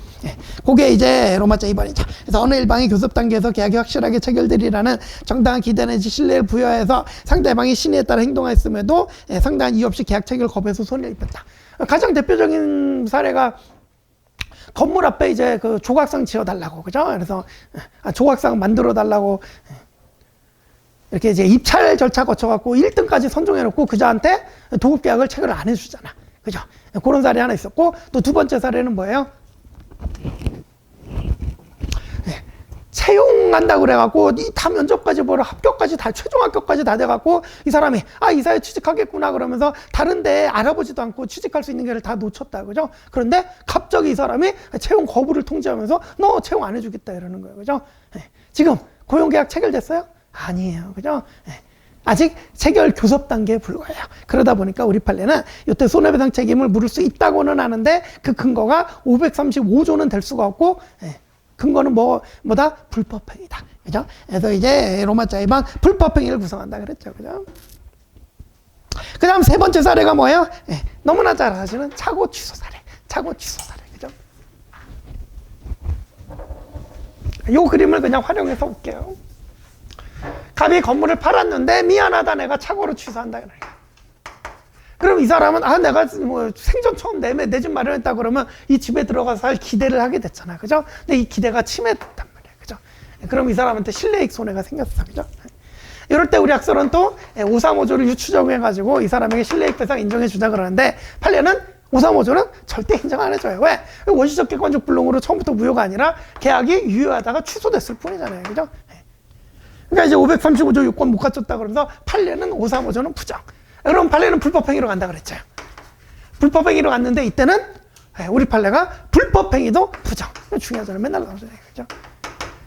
그게 이제 로마자 2번이죠. 그래서 어느 일방이 교섭 단계에서 계약이 확실하게 체결되리라는 정당한 기대 내지 신뢰를 부여해서 상대방이 신의에 따라 행동하였음에도 상당한 이유 없이 계약 체결 거부해서 손해를 입혔다. 가장 대표적인 사례가 건물 앞에 이제 그 조각상 지어달라고, 그죠? 그래서 조각상 만들어 달라고. 이렇게 이제 입찰 절차 거쳐갖고 1등까지 선정해놓고 그자한테 도급계약을 체결을 안 해주잖아. 그죠? 그런 사례 하나 있었고, 또 두 번째 사례는 뭐예요? 채용한다고 그래갖고, 다 면접까지 보러 합격까지 다, 최종 합격까지 다 돼갖고, 이 사람이, 이 사회 취직하겠구나 그러면서 다른데 알아보지도 않고 취직할 수 있는 기회를 다 놓쳤다. 그죠? 그런데 갑자기 이 사람이 채용 거부를 통지하면서 너 채용 안 해주겠다 이러는 거예요. 그죠? 지금 고용계약 체결됐어요? 아니에요. 그죠? 아직 체결 교섭 단계에 불과해요. 그러다 보니까 우리 판례는 이때 손해배상 책임을 물을 수 있다고는 하는데 그 근거가 535조는 될 수가 없고, 근거는 뭐다? 불법행위다. 그죠? 그래서 이제 로마자 2번 불법행위를 구성한다 그랬죠. 그죠? 그 다음 세 번째 사례가 뭐예요? 너무나 잘 아시는 차고 취소 사례. 차고 취소 사례. 그죠? 요 그림을 그냥 활용해서 볼게요. 갑이 건물을 팔았는데 미안하다 내가 착오로 취소한다. 그럼 이 사람은 내가 뭐 생전 처음 내 집 마련했다 그러면 이 집에 들어가서 살 기대를 하게 됐잖아. 그죠? 근데 이 기대가 침해됐단 말이야. 그죠? 그럼 이 사람한테 실내익 손해가 생겼어. 그죠? 이럴 때 우리 학설은 또 535조를 유추적용해가지고 이 사람에게 실내익 배상 인정해 주자 그러는데 판례는 535조는 절대 인정 안 해줘요. 왜? 원시적 객관적 불능으로 처음부터 무효가 아니라 계약이 유효하다가 취소됐을 뿐이잖아요. 그죠? 그러니까 이제 535조 요건 못 갖췄다 그러면서 판례는 535조는 부정. 그럼 판례는 불법행위로 간다 그랬죠. 불법행위로 갔는데 이때는 우리 판례가 불법행위도 부정. 중요하잖아요. 맨날 나오잖아요. 그죠?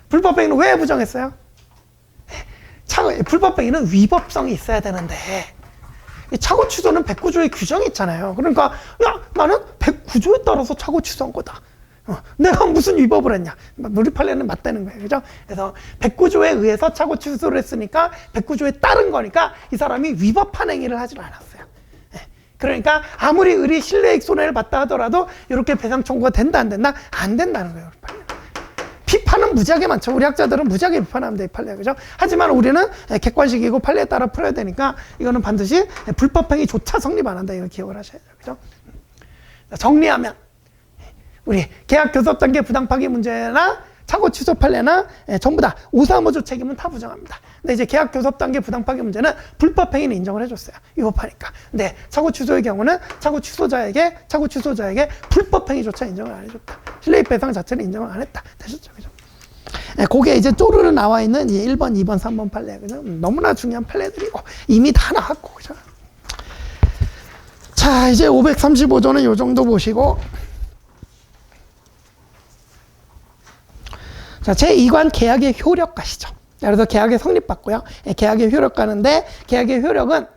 불법행위는 왜 부정했어요? 불법행위는 위법성이 있어야 되는데 차고 취소는 109조의 규정이 있잖아요. 그러니까 나는 109조에 따라서 차고 취소한 거다. 내가 무슨 위법을 했냐. 우리 판례는 맞다는 거예요. 그죠? 그래서 109조에 의해서 차고 취소를 했으니까 109조에 따른 거니까 이 사람이 위법한 행위를 하지 않았어요. 그러니까 아무리 의리 신뢰익 손해를 봤다 하더라도 이렇게 배상 청구가 된다 안 된다? 안 된다는 거예요. 비판은 무지하게 많죠. 우리 학자들은 무지하게 비판하면 돼, 판례. 그죠? 하지만 우리는 객관식이고 판례에 따라 풀어야 되니까 이거는 반드시 불법행위조차 성립 안 한다. 이거 기억을 하셔야 돼요. 그죠? 정리하면 우리 계약 교섭 단계 부당 파기 문제나 차고 취소 판례나 전부 다 535조 책임은 다 부정합니다. 근데 이제 계약 교섭 단계 부당 파기 문제는 불법 행위는 인정을 해줬어요. 위법하니까. 근데 차고 취소의 경우는 차고 취소자에게 불법 행위조차 인정을 안 해줬다. 실례입 배상 자체는 인정을 안 했다. 되셨죠, 그죠? 거기에 이제 쪼르르 나와 있는 1번, 2번, 3번 판례, 그죠? 너무나 중요한 판례들이고 이미 다 나왔고, 그죠? 자, 이제 535조는 요 정도 보시고. 자, 제2관 계약의 효력 가시죠. 자, 그래서 계약의 성립받고요. 계약의 효력 가는데, 계약의 효력은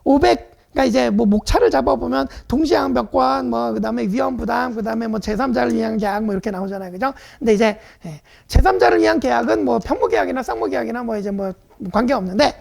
500, 이제 뭐 목차를 잡아보면 동시항변권, 뭐, 그 다음에 위험부담, 그 다음에 뭐 제3자를 위한 계약, 뭐 이렇게 나오잖아요. 그죠? 근데 이제 제3자를 위한 계약은 뭐 평모계약이나 쌍모계약이나 뭐 이제 뭐 관계없는데,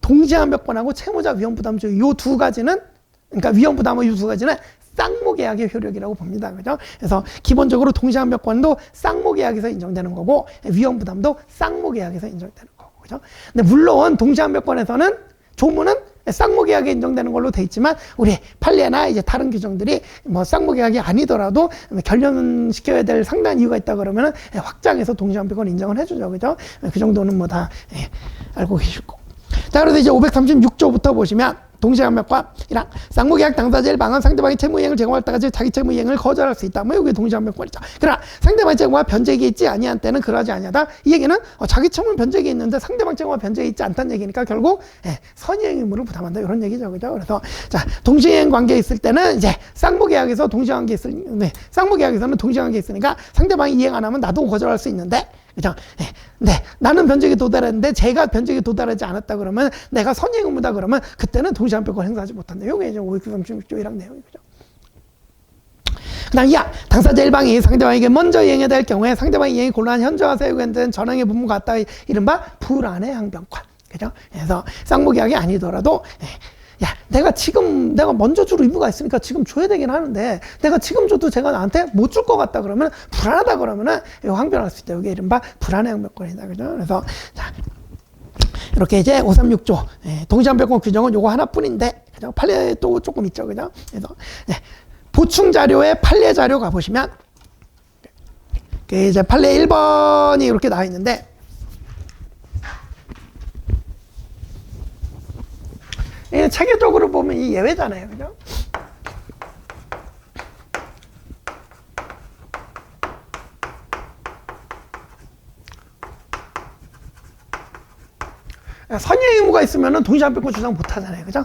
동시항변권하고 채무자 위험부담주 요 두 가지는, 그러니까 위험부담의 요 두 가지는 쌍모계약의 효력이라고 봅니다. 그죠? 그래서 기본적으로 동시항변권도 쌍모계약에서 인정되는 거고, 위험부담도 쌍모계약에서 인정되는 거고, 그죠? 근데 물론 동시항변권에서는 조문은 쌍모계약에 인정되는 걸로 돼 있지만, 우리 판례나 이제 다른 규정들이 뭐 쌍모계약이 아니더라도 결련시켜야 될 상당한 이유가 있다 그러면은 확장해서 동시항변권 인정을 해주죠. 그죠? 그 정도는 뭐 다 알고 계실 거고. 자, 그래서 이제 536조부터 보시면, 동시항변권이랑 쌍모계약 당사자의 방한 상대방이 채무이행을 제공할 때까지 자기 채무이행을 거절할 수 있다. 뭐 이게 동시항변권이죠. 그러나 상대방의 채무가 변제기에 있지 아니한 때는 그러하지 아니하다. 이 얘기는 자기 채무는 변제기에 있는데 상대방 채무가 변제기에 있지 않다는 얘기니까 결국 선의행 의무를 부담한다. 이런 얘기죠. 그죠? 그래서 자, 동시행 관계에 있을 때는 이제 쌍모계약에서 동시관계에 있을 쌍모계약에서는 동시관계에 있으니까 상대방이 이행 안 하면 나도 거절할 수 있는데, 그죠? 네, 나는 변제기에 도달했는데 제가 변제기에 도달하지 않았다 그러면 내가 선의행 의무다 그러면 그때는 동시항변권 행사하지 못한다. 이게 이제 536조 1항 내용이죠. 그 다음 2항, 당사자 1방이 상대방에게 먼저 이행해야 될 경우에 상대방이 이행이 곤란한 현저한 사유가 전행의 부분과 같다. 이른바 불안의 항변권. 그죠? 그래서 쌍모계약이 아니더라도 야, 내가 먼저 줄 의무가 있으니까 지금 줘야 되긴 하는데, 내가 지금 줘도 제가 나한테 못 줄 것 같다 그러면, 불안하다 그러면은, 이거 항변할 수 있다. 이게 이른바 불안의 항변권이다. 그죠? 그래서, 자, 이렇게 이제 536조, 동시항변권 규정은 요거 하나뿐인데, 그죠? 판례 또 조금 있죠. 그죠? 그래서, 보충 자료에 판례 자료 가보시면, 이제 판례 1번이 이렇게 나와 있는데, 체계적으로 보면 이 예외잖아요. 그죠? 선의행 의무가 있으면 동시항변권 주장 못 하잖아요. 그죠?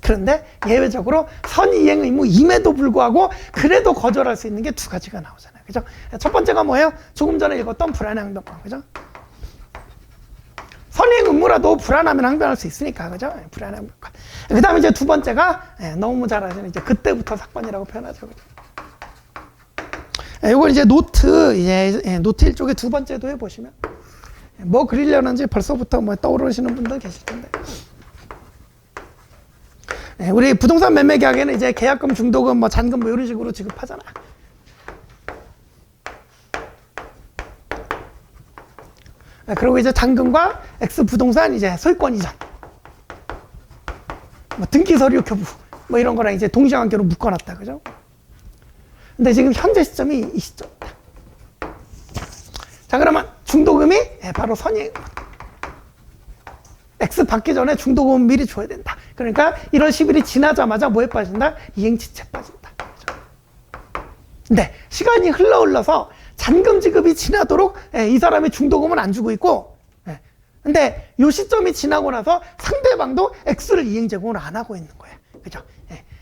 그런데 예외적으로 선의행 의무임에도 불구하고 그래도 거절할 수 있는 게 두 가지가 나오잖아요. 그죠? 첫 번째가 뭐예요? 조금 전에 읽었던 불안의 항변권. 그죠? 선의행 의무라도 불안하면 항변할 수 있으니까, 그죠? 불안의 항변권. 그 다음에 이제 두 번째가, 너무 잘 아시는 이제 그때부터 사건이라고 표현하죠. 그죠? 이걸 이제 노트 1쪽에 두 번째도 해보시면, 뭐 그리려는지 벌써부터 뭐 떠오르시는 분들 계실 텐데. 우리 부동산 매매 계약에는 이제 계약금, 중도금, 뭐 잔금 뭐 이런 식으로 지급하잖아. 그리고 이제 잔금과 X 부동산 이제 소유권 이전, 뭐 등기 서류 교부, 뭐 이런 거랑 이제 동시관계로 묶어놨다, 그죠? 근데 지금 현재 시점이 이 시점입니다. 자, 그러면 중도금이 바로 선의행 X 받기 전에 중도금 미리 줘야 된다. 그러니까 1월 10일이 지나자마자 뭐에 빠진다? 이행지체에 빠진다. 그죠? 근데 시간이 흘러서 잔금 지급이 지나도록 이 사람이 중도금은 안 주고 있고, 근데 요 시점이 지나고 나서 상대방도 X를 이행 제공을 안 하고 있는 거예요. 그죠?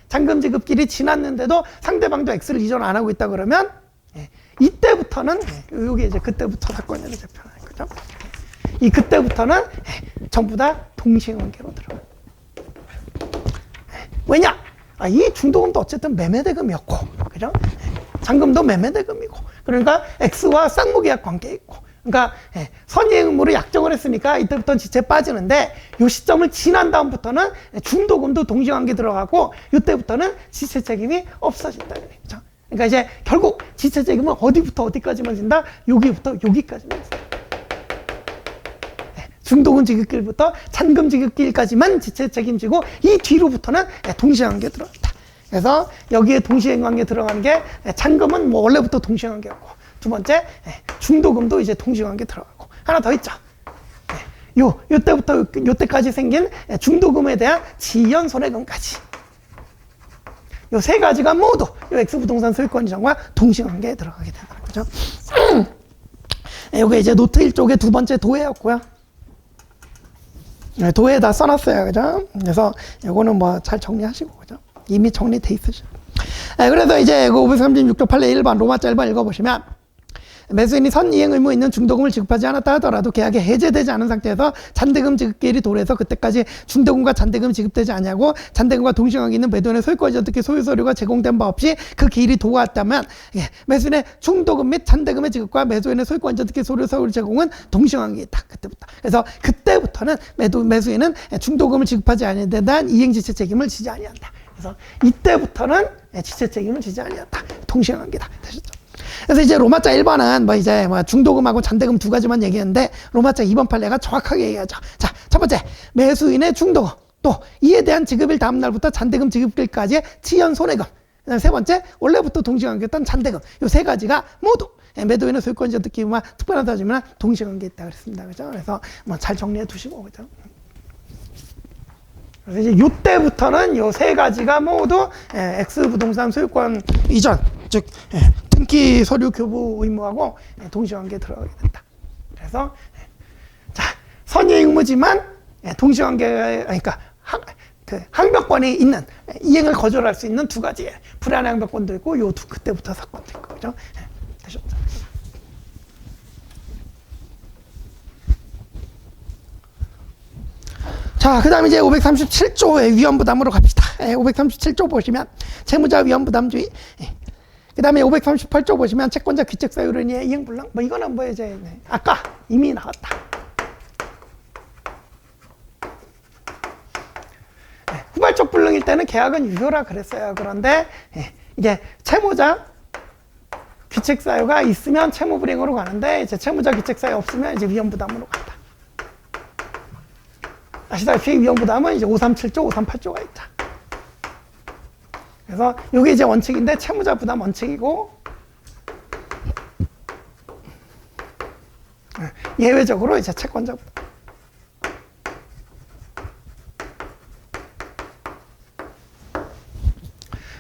잔금 지급길이 지났는데도 상대방도 X를 이전 안 하고 있다 그러면 이때부터는 요게 이제 그때부터 사건이라고 표현하는 거죠. 이 그때부터는 전부 다 동시관계로 들어가요. 왜냐? 이 중도금도 어쨌든 매매대금이었고, 그죠? 잔금도 매매대금이고. 그러니까 X와 쌍무계약 관계에 있고. 그러니까 선의의 의무로 약정을 했으니까 이때부터는 지체 빠지는데 이 시점을 지난 다음부터는 중도금도 동시관계 들어가고 이때부터는 지체 책임이 없어진다. 그렇죠? 그러니까 이제 결국 지체 책임은 어디부터 어디까지만 진다? 여기부터 여기까지만 진다. 중도금 지급길부터 잔금 지급길까지만 지체 책임지고 이 뒤로부터는 동시관계 들어간다. 그래서 여기에 동시관계 들어가는 게 잔금은 뭐 원래부터 동시관계였고 두 번째 중도금도 이제 동시관계 들어가고 하나 더 있죠. 요때까지 생긴 중도금에 대한 지연 손해금까지 요 세 가지가 모두 요 X부동산 소유권 이전과 동시관계에 들어가게 된다는 거죠. 요게 이제 노트 1쪽의 두 번째 도해였고요. 도해 다 써놨어요. 그죠? 그래서 요거는 뭐 잘 정리하시고, 그죠? 이미 정리돼 있으시죠. 그래서 이제 그 536조 판례 1번 로마자 1번 읽어보시면 매수인이 선이행 의무 있는 중도금을 지급하지 않았다 하더라도 계약이 해제되지 않은 상태에서 잔대금 지급기일이 도래해서 그때까지 중도금과 잔대금이 지급되지 않냐고 잔대금과 동시관계 있는 매도인의 소유권 이전 특히 소유 서류가 제공된 바 없이 그 기일이 도왔다면 매수인의 중도금 및 잔대금의 지급과 매수인의 소유권 이전 특히 소유 서류 제공은 동시관계에 있다. 그때부터. 그래서 그때부터는 매수인은 중도금을 지급하지 않는 데한 이행지체 책임을 지지 아니한다. 그래서 이때부터는 지체 책임을 지지 아니한다. 동시관계다. 되셨죠? 그래서 이제 로마자 1번은 뭐 이제 뭐 중도금하고 잔대금 두 가지만 얘기했는데 로마자 2번 판례가 정확하게 얘기하죠. 자, 첫 번째 매수인의 중도금 또 이에 대한 지급일 다음 날부터 잔대금 지급일까지의 지연 손해금. 그다음에 세 번째 원래부터 동시관계였던 잔대금. 요 세 가지가 모두 매도인의 소유권 이전 특기와 특별한 따지면 동시관계에 있다 그랬습니다. 그죠? 그래서 뭐 잘 정리해 두시고 그죠? 그래서 이제 요때부터는 요 세 가지가 모두 X부동산 소유권 이전, 즉 등기 서류 교부 의무하고 동시관계에 들어가게 된다. 그래서 자 선의 의무지만 동시관계 그러니까 항변권이 있는 이행을 거절할 수 있는 두 가지의 불안의 항변권도 있고 요 두 그때부터 사건도 있고 그죠? 되셨죠? 자, 그 다음에 이제 537조의 위험부담으로 갑시다. 537조 보시면 채무자 위험부담주의. 그 다음에 538조 보시면 채권자 귀책사유로 인해 이행불능. 뭐 이거는 뭐 이제 아까 이미 나왔다. 후발적 불능일 때는 계약은 유효라 그랬어요. 그런데 이게 채무자 귀책사유가 있으면 채무불이행으로 가는데 이제 채무자 귀책사유 없으면 이제 위험부담으로 간다. 아시다시피 위험부담은 이제 537조, 538조가 있다. 그래서 이게 이제 원칙인데 채무자 부담 원칙이고 예외적으로 이제 채권자 부담.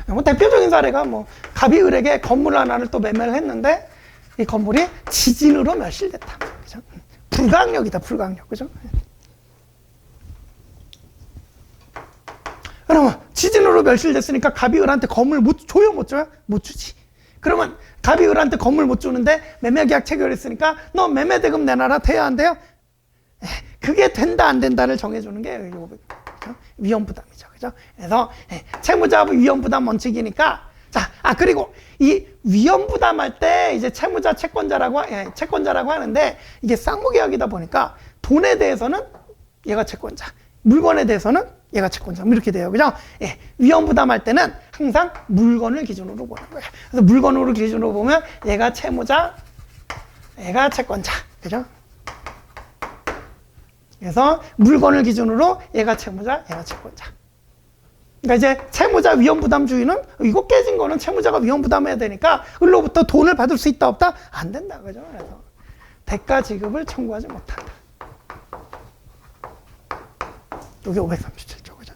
뭐 대표적인 사례가 뭐 갑이을에게 건물 하나를 또 매매를 했는데 이 건물이 지진으로 멸실됐다. 그죠? 불가항력이다, 불가항력. 그죠? 그러면 지진으로 멸실됐으니까 갑이을한테 건물 줘요, 못 줘요? 못 주지. 그러면 갑이을한테 건물 못 주는데 매매계약 체결했으니까 너 매매대금 내놔라. 돼야 안 돼요? 그게 된다 안 된다를 정해주는 게 위험부담이죠. 그죠? 그래서 채무자 위험부담 원칙이니까 자, 그리고 이 위험부담할 때 이제 채무자 채권자라고 하는데 이게 쌍무계약이다 보니까 돈에 대해서는 얘가 채권자, 물건에 대해서는 얘가 채권자 이렇게 돼요. 그죠? 위험부담할 때는 항상 물건을 기준으로 보는 거예요. 그래서 물건으로 기준으로 보면 얘가 채무자, 얘가 채권자. 그죠? 그래서 물건을 기준으로 얘가 채무자, 얘가 채권자. 그러니까 이제 채무자 위험부담주의는 이거 깨진 거는 채무자가 위험부담해야 되니까 을로부터 돈을 받을 수 있다 없다? 안 된다. 그죠? 그래서 대가 지급을 청구하지 못한다. 이게 537조. 그죠?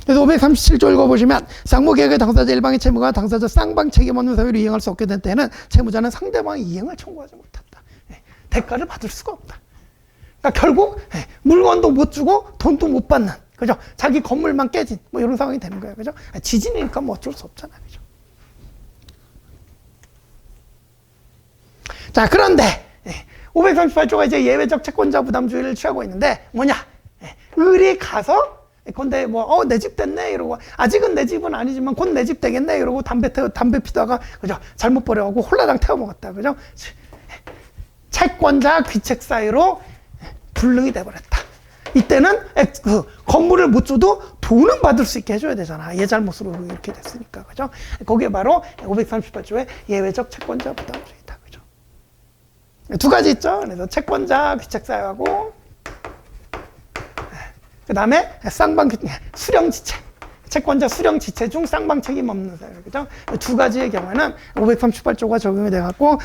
그래서 537조 읽어보시면 쌍무계약의 당사자 일방의 채무가 당사자 쌍방 책임 없는 사유로 이행할 수 없게 된 때는 채무자는 상대방의 이행을 청구하지 못한다. 대가를 받을 수가 없다. 그러니까 결국 물건도 못 주고 돈도 못 받는, 그죠? 자기 건물만 깨진 뭐 이런 상황이 되는 거예요. 그죠? 지진이니까 뭐 어쩔 수 없잖아요. 그죠? 자, 그런데 538조가 이제 예외적 채권자 부담주의를 취하고 있는데 뭐냐? 을이 가서 근데 내 집 됐네 이러고 아직은 내 집은 아니지만 곧 내 집 되겠네 이러고 담배 피다가 그죠? 잘못 버려가고 홀라당 태워 먹었다. 그죠? 채권자 귀책 사유로 불능이 돼버렸다. 이때는 그 건물을 못 줘도 돈은 받을 수 있게 해줘야 되잖아. 얘 잘못으로 이렇게 됐으니까. 그죠? 거기에 바로 538조의 예외적 채권자 부담주의다. 그죠? 두 가지 있죠. 그래서 채권자 귀책 사유하고 그 다음에 수령지체. 채권자 수령지체 중 쌍방 책임 없는 사유. 그죠? 두 가지의 경우에는 538조가 적용이 돼갖고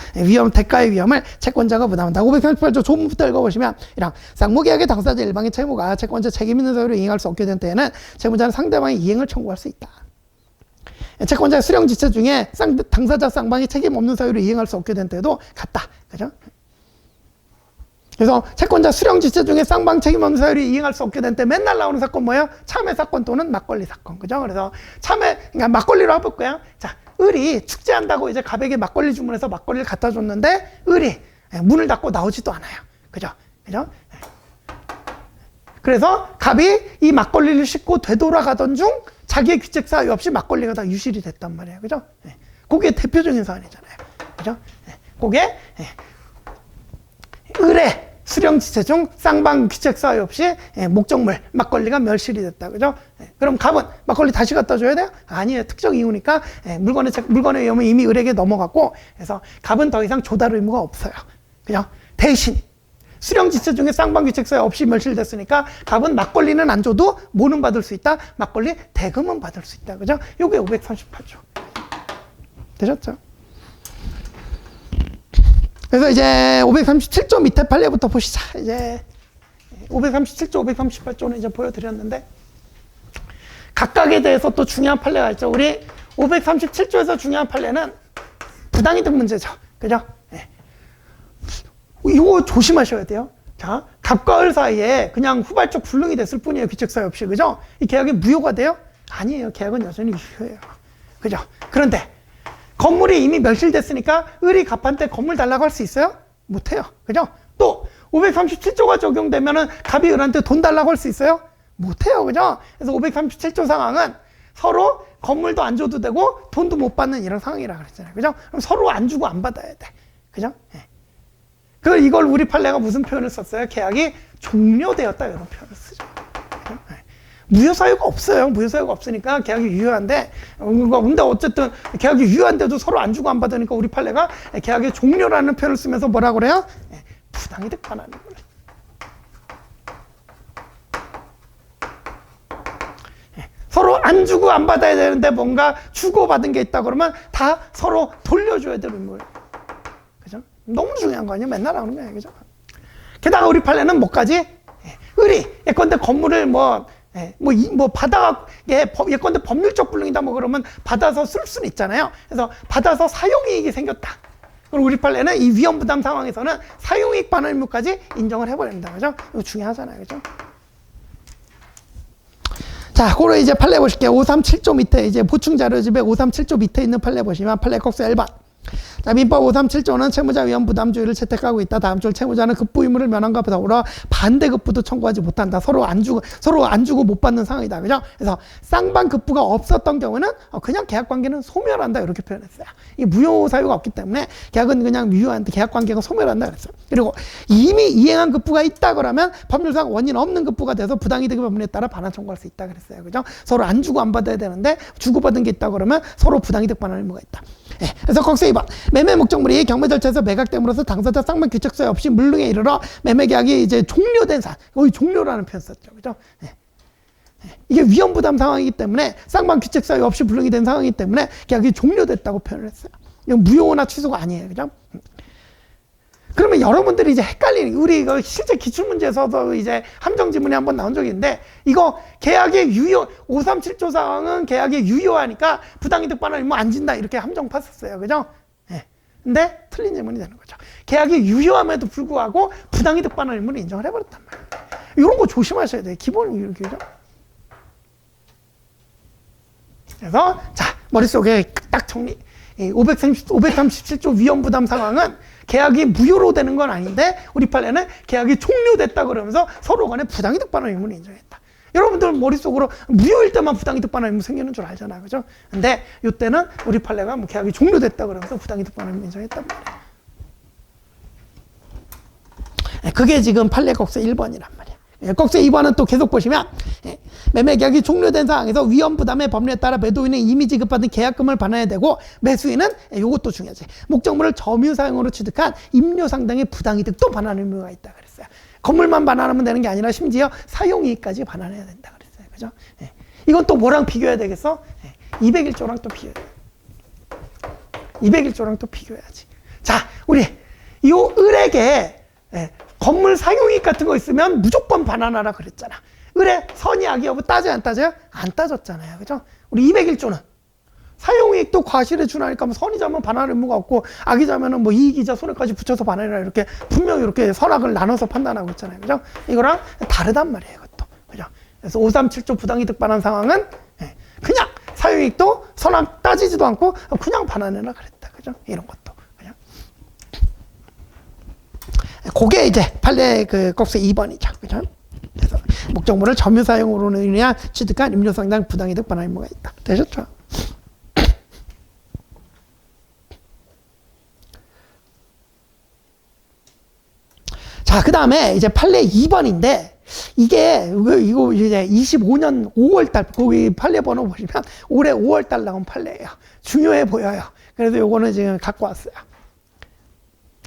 대가의 위험을 채권자가 부담한다. 538조 조문부터 읽어보시면 이랑 쌍무계약의 당사자 일방의 채무가 채권자 책임 있는 사유로 이행할 수 없게 된 때에는 채무자는 상대방의 이행을 청구할 수 있다. 채권자 수령지체 중에 당사자 쌍방이 책임 없는 사유로 이행할 수 없게 된 때도 같다. 그죠? 그래서 채권자 수령지체 중에 쌍방 책임 없는 사유로 이행할 수 없게 된 때 맨날 나오는 사건 뭐예요? 참회 사건 또는 막걸리 사건. 그죠? 그래서 그러니까 막걸리로 해볼 거야. 자, 을이 축제한다고 이제 갑에게 막걸리 주문해서 막걸리를 갖다 줬는데 을이 문을 닫고 나오지도 않아요. 그죠? 그죠? 그래서 갑이 이 막걸리를 싣고 되돌아가던 중 자기의 귀책 사유 없이 막걸리가 다 유실이 됐단 말이에요. 그죠? 그게 대표적인 사안이잖아요. 그죠? 그게 을의 수령지체 중 쌍방 귀책 사유 없이 목적물 막걸리가 멸실이 됐다. 그죠? 그럼 갑은 막걸리 다시 갖다 줘야 돼요? 아니에요. 특정 이유니까 물건의 위험은 이미 을에게 넘어갔고 그래서 갑은 더 이상 조달 의무가 없어요. 그죠? 대신 수령지체 중에 쌍방 귀책 사유 없이 멸실됐으니까 갑은 막걸리는 안 줘도 뭐는 받을 수 있다? 막걸리 대금은 받을 수 있다. 그죠? 요게 538조. 되셨죠? 그래서 이제 537조 밑에 판례부터 보시자. 이제 537조, 538조는 이제 보여드렸는데 각각에 대해서 또 중요한 판례가 있죠. 우리 537조에서 중요한 판례는 부당이득 문제죠. 그죠? 네. 이거 조심하셔야 돼요. 자, 갑과 을 사이에 그냥 후발적 불능이 됐을 뿐이에요. 귀책사유 없이. 그죠? 이 계약이 무효가 돼요? 아니에요. 계약은 여전히 유효해요. 그죠? 그런데 건물이 이미 멸실됐으니까 을이 갑한테 건물 달라고 할 수 있어요? 못해요. 그죠? 또 537조가 적용되면은 갑이 을한테 돈 달라고 할 수 있어요? 못해요. 그죠? 그래서 537조 상황은 서로 건물도 안 줘도 되고 돈도 못 받는 이런 상황이라 그랬잖아요. 그죠? 그럼 서로 안 주고 안 받아야 돼. 그죠? 네. 이걸 우리 판례가 무슨 표현을 썼어요? 계약이 종료되었다 이런 표현을 쓰죠. 네. 무효사유가 없어요. 무효사유가 없으니까 계약이 유효한데, 근데 어쨌든 계약이 유효한데도 서로 안 주고 안 받으니까 우리 판례가 계약의 종료라는 표현을 쓰면서 뭐라고 그래요? 부당이득 반환을 그래. 서로 안 주고 안 받아야 되는데 뭔가 주고받은 게 있다 그러면 다 서로 돌려줘야 되는 거예요. 그죠? 너무 중요한 거 아니에요? 맨날 하는 거예요. 그죠? 게다가 우리 판례는 뭐까지? 을이 예컨대 건물을 받아, 예컨대 법률적 불능이다 그러면 받아서 쓸 수는 있잖아요. 그래서 받아서 사용이익이 생겼다. 그럼 우리 판례는 이 위험부담 상황에서는 사용이익 반환 의무까지 인정을 해버립니다. 그죠? 이거 중요하잖아요. 그죠? 자, 그걸 이제 판례 보실게요. 537조 밑에, 이제 보충자료집에 537조 밑에 있는 판례 보시면 판례 꺽쇠 1번. 자, 민법 537조는 채무자 위험 부담주의를 채택하고 있다. 다음 줄 채무자는 급부 의무를 면함과 더불어 반대 급부도 청구하지 못한다. 서로 안 주고 못 받는 상황이다. 그죠? 그래서 쌍방 급부가 없었던 경우는 그냥 계약 관계는 소멸한다. 이렇게 표현했어요. 이 무효 사유가 없기 때문에 계약은 그냥 유효한데 계약 관계가 소멸한다 그랬어요. 그리고 이미 이행한 급부가 있다 그러면 법률상 원인 없는 급부가 돼서 부당이득의 법률에 따라 반환 청구할 수 있다 그랬어요. 그죠? 서로 안 주고 안 받아야 되는데 주고받은 게 있다 그러면 서로 부당이득 반환 의무가 있다. 그래서 꺽쇠 2번. 매매 목적물이 경매 절차에서 매각됨으로써 당사자 쌍방 귀책사유 없이 물능에 이르러 매매 계약이 이제 종료된 사안. 거의 종료라는 표현 썼죠. 그죠? 이게 위험 부담 상황이기 때문에 쌍방 귀책사유 없이 불능이 된 상황이기 때문에 계약이 종료됐다고 표현을 했어요. 이건 무효나 취소가 아니에요. 그죠? 그러면 여러분들이 이제 헷갈리는, 우리 이거 실제 기출문제에서도 이제 함정지문에 한번 나온 적이 있는데, 이거 계약의 유효, 537조 상황은 계약의 유효하니까 부당이득 반환 의무 안 진다. 이렇게 함정 팠었어요. 그죠? 근데 틀린 질문이 되는 거죠. 계약이 유효함에도 불구하고 부당이득 반환 의무를 인정을 해버렸단 말이에요. 이런 거 조심하셔야 돼요. 기본이 이렇게. 그죠? 그래서, 자, 머릿속에 딱 정리. 537조 위험부담 상황은 계약이 무효로 되는 건 아닌데 우리 판례는 계약이 종료됐다 그러면서 서로 간에 부당이득 반환 의무를 인정했다. 여러분들 머릿속으로 무효일 때만 부당이득 반환 의무 생기는 줄 알잖아요. 그죠? 근데 이때는 우리 판례가 뭐 계약이 종료됐다 그러면서 부당이득 반환 의무 인정했단 말이에요. 그게 지금 판례 곡수 1번이란 말이에요. 곡수 2번은 또 계속 보시면 매매 계약이 종료된 상황에서 위험 부담의 법률에 따라 매도인은 이미 지급받은 계약금을 반환해야 되고 매수인은 이것도 중요하지. 목적물을 점유 사용으로 취득한 임료 상당의 부당이득도 반환 의무가 있다 그랬어요. 건물만 반환하면 되는 게 아니라 심지어 사용이익까지 반환해야 된다 그랬어요. 그죠? 이건 또 뭐랑 비교해야 되겠어? 201조랑 또 비교해야 돼. 201조랑 또 비교해야지. 자, 우리 이 을에게 건물 사용이익 같은 거 있으면 무조건 반환하라 그랬잖아. 을의 선의 악의 여부 따져요, 안 따져요? 안 따졌잖아요. 그죠? 우리 201조는 사용이익도 과실에 준하니까 뭐 선의자면 반환 의무가 없고 악의자면은 뭐 이익이자 손해까지 붙여서 반환해라 이렇게 분명히 이렇게 선악을 나눠서 판단하고 있잖아요. 그죠? 이거랑 다르단 말이에요. 이것도. 그죠? 그래서 537조 부당이득 반환 상황은 그냥 사용이익도 선악 따지지도 않고 그냥 반환해라 그랬다. 그죠? 이런 것도. 그게 이제 판례 그 곡수 2번이죠. 그죠? 그래서 목적물을 점유 사용으로 인해 취득한 임료 상당 부당이득 반환 의무가 있다. 되셨죠? 자, 그 다음에 이제 판례 2번인데, 이게, 이거 이제 25년 5월달, 거기 판례 번호 보시면 올해 5월달 나온 판례예요. 중요해 보여요. 그래서 요거는 지금 갖고 왔어요.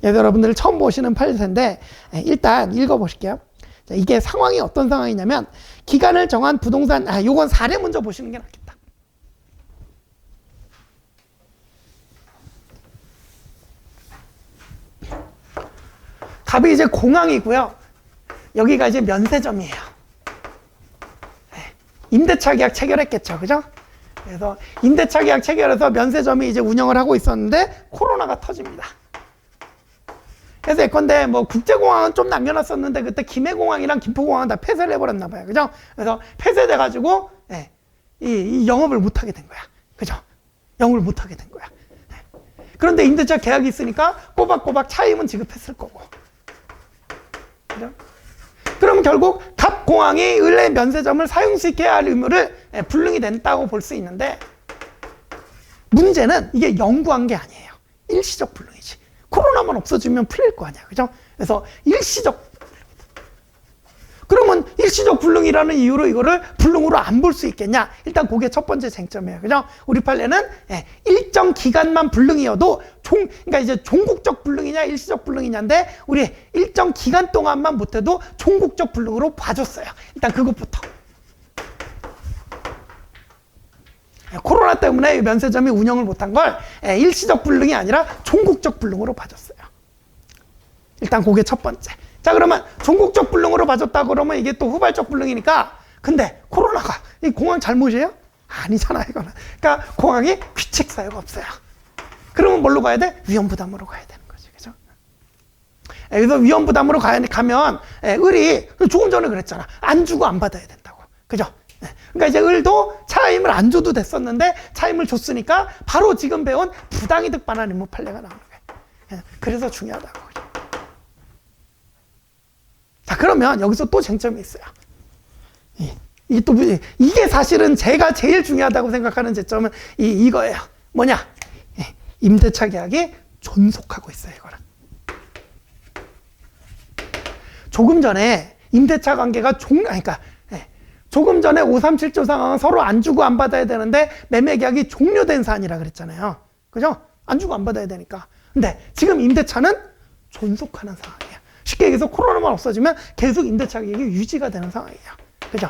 여러분들 처음 보시는 판례인데, 일단 읽어보실게요. 자, 이게 상황이 어떤 상황이냐면, 기간을 정한 부동산, 요건 사례 먼저 보시는 게 낫겠다. 답이 이제 공항이고요. 여기가 이제 면세점이에요. 임대차 계약 체결했겠죠. 그죠? 그래서 임대차 계약 체결해서 면세점이 이제 운영을 하고 있었는데 코로나가 터집니다. 그래서 예컨대 뭐 국제공항은 좀 남겨놨었는데 그때 김해공항이랑 김포공항은 다 폐쇄를 해버렸나 봐요. 그죠? 그래서 폐쇄돼가지고 이 영업을 못하게 된 거야. 그죠? 영업을 못하게 된 거야. 그런데 임대차 계약이 있으니까 꼬박꼬박 차임은 지급했을 거고. 그죠? 그럼 결국 각 공항이 을의 면세점을 사용 수 있게 할 의무를 불능이 냈다고 볼 수 있는데 문제는 이게 영구한 게 아니에요. 일시적 불능이지. 코로나만 없어지면 풀릴 거 아니야. 그죠? 그래서 일시적 그러면 일시적 불능이라는 이유로 이거를 불능으로 안 볼 수 있겠냐? 일단 그게 첫 번째 쟁점이에요. 그죠? 우리 판례는 일정 기간만 불능이어도 그러니까 이제 종국적 불능이냐 일시적 불능이냐인데 우리 일정 기간 동안만 못해도 종국적 불능으로 봐줬어요. 일단 그것부터. 코로나 때문에 면세점이 운영을 못한 걸 일시적 불능이 아니라 종국적 불능으로 봐줬어요. 일단 그게 첫 번째. 자, 그러면 종국적 불능으로 봐줬다 그러면 이게 또 후발적 불능이니까 근데 코로나가 이 공항 잘못이에요? 아니잖아 이거는. 그러니까 공항이 규칙 사유가 없어요. 그러면 뭘로 가야 돼? 위험부담으로 가야 되는 거지. 그죠? 그래서 위험부담으로 가면 을이 조금 전에 그랬잖아. 안 주고 안 받아야 된다고. 그죠? 그러니까 이제 을도 차임을 안 줘도 됐었는데 차임을 줬으니까 바로 지금 배운 부당이득 반환 의무 판례가 나오는 거예요. 그래서 중요하다고. 자, 그러면 여기서 또 쟁점이 있어요. 이게 사실은 제가 제일 중요하다고 생각하는 쟁점은 이거예요. 뭐냐? 임대차 계약이 존속하고 있어요, 이거는. 조금 전에 임대차 관계가 그러니까 조금 전에 537조 상황은 서로 안 주고 안 받아야 되는데 매매 계약이 종료된 사안이라 그랬잖아요. 그죠? 안 주고 안 받아야 되니까. 근데 지금 임대차는 존속하는 상황이에요. 쉽게 얘기해서 코로나만 없어지면 계속 임대차 계약이 유지가 되는 상황이에요. 그죠?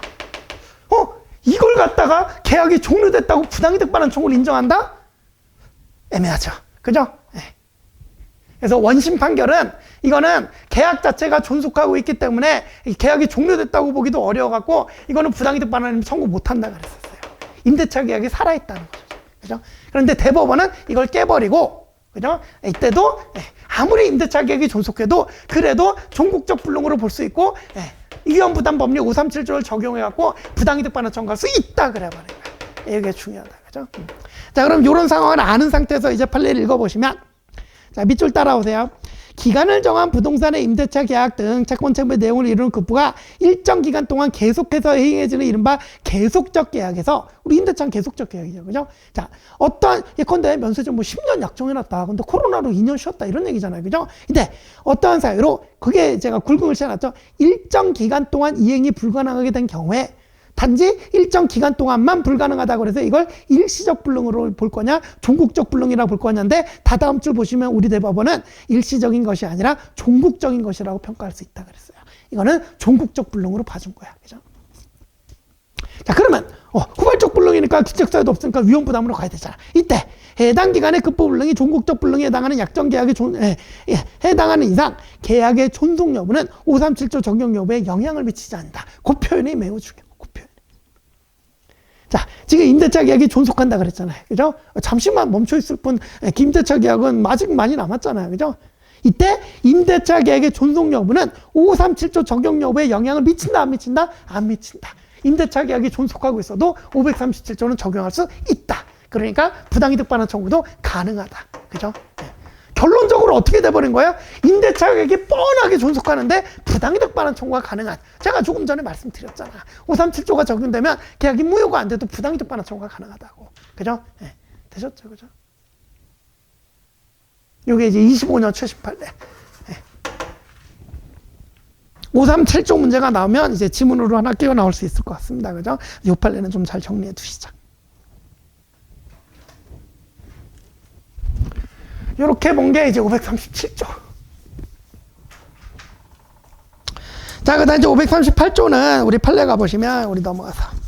이걸 갖다가 계약이 종료됐다고 부당이득 반환 청구를 인정한다? 애매하죠. 그죠? 그래서 원심 판결은 이거는 계약 자체가 존속하고 있기 때문에 계약이 종료됐다고 보기도 어려워갖고 이거는 부당이득 반환 청구 못한다 그랬었어요. 임대차 계약이 살아있다는 거죠. 그죠? 그런데 대법원은 이걸 깨버리고 그죠? 이때도 아무리 임대차 계약이 존속해도 그래도 종국적 불능으로 볼 수 있고 위험부담 법률 537조를 적용해갖고 부당이득 반환 청구할 수 있다 그래버린 거예요. 이게 중요하다. 그죠? 자, 그럼 이런 상황을 아는 상태에서 이제 판례를 읽어보시면 자, 밑줄 따라오세요. 기간을 정한 부동산의 임대차 계약 등 채권 채무의 내용을 이루는 급부가 일정 기간 동안 계속해서 행해지는 이른바 계속적 계약에서, 우리 임대차는 계속적 계약이죠. 그죠? 자, 어떠한, 예컨대 면세점 뭐 10년 약정해놨다. 근데 코로나로 2년 쉬었다. 이런 얘기잖아요. 그죠? 근데 어떠한 사유로, 그게 제가 굵음을 채워놨죠. 일정 기간 동안 이행이 불가능하게 된 경우에 단지 일정 기간 동안만 불가능하다고 그래서 이걸 일시적 불능으로 볼 거냐, 종국적 불능이라고 볼 거냐인데, 다다음 줄 보시면 우리 대법원은 일시적인 것이 아니라 종국적인 것이라고 평가할 수 있다 그랬어요. 이거는 종국적 불능으로 봐준 거야. 그죠? 자, 그러면 후발적 불능이니까 기책사유도 없으니까 위험부담으로 가야 되잖아. 이때 해당 기간의 급부 불능이 종국적 불능에 해당하는 약정 계약에 해당하는 이상 계약의 존속 여부는 537조 적용 여부에 영향을 미치지 않는다. 그 표현이 매우 중요해요. 그 표현. 자, 지금 임대차 계약이 존속한다 그랬잖아요. 그죠? 잠시만 멈춰 있을 뿐, 임대차 계약은 아직 많이 남았잖아요. 그죠? 이때 임대차 계약의 존속 여부는 537조 적용 여부에 영향을 미친다, 안 미친다? 안 미친다. 임대차 계약이 존속하고 있어도 537조는 적용할 수 있다. 그러니까 부당이득 반환 청구도 가능하다. 그죠? 네. 결론적으로 어떻게 돼버린 거예요? 임대차 계약이 뻔하게 존속하는데 부당이득 반환 청구가 가능한. 제가 조금 전에 말씀드렸잖아. 537조가 적용되면 계약이 무효가 안 돼도 부당이득 반환 청구가 가능하다고. 그죠? 네. 되셨죠? 그죠? 요게 이제 25년 최신 판례. 537조 문제가 나오면 이제 지문으로 하나 끼워 나올 수 있을 것 같습니다. 그죠? 요 판례는 좀 잘 정리해 두시죠. 요렇게 본 게 이제 537조. 자, 그 다음 이제 538조는 우리 판례 가보시면 우리 넘어가서.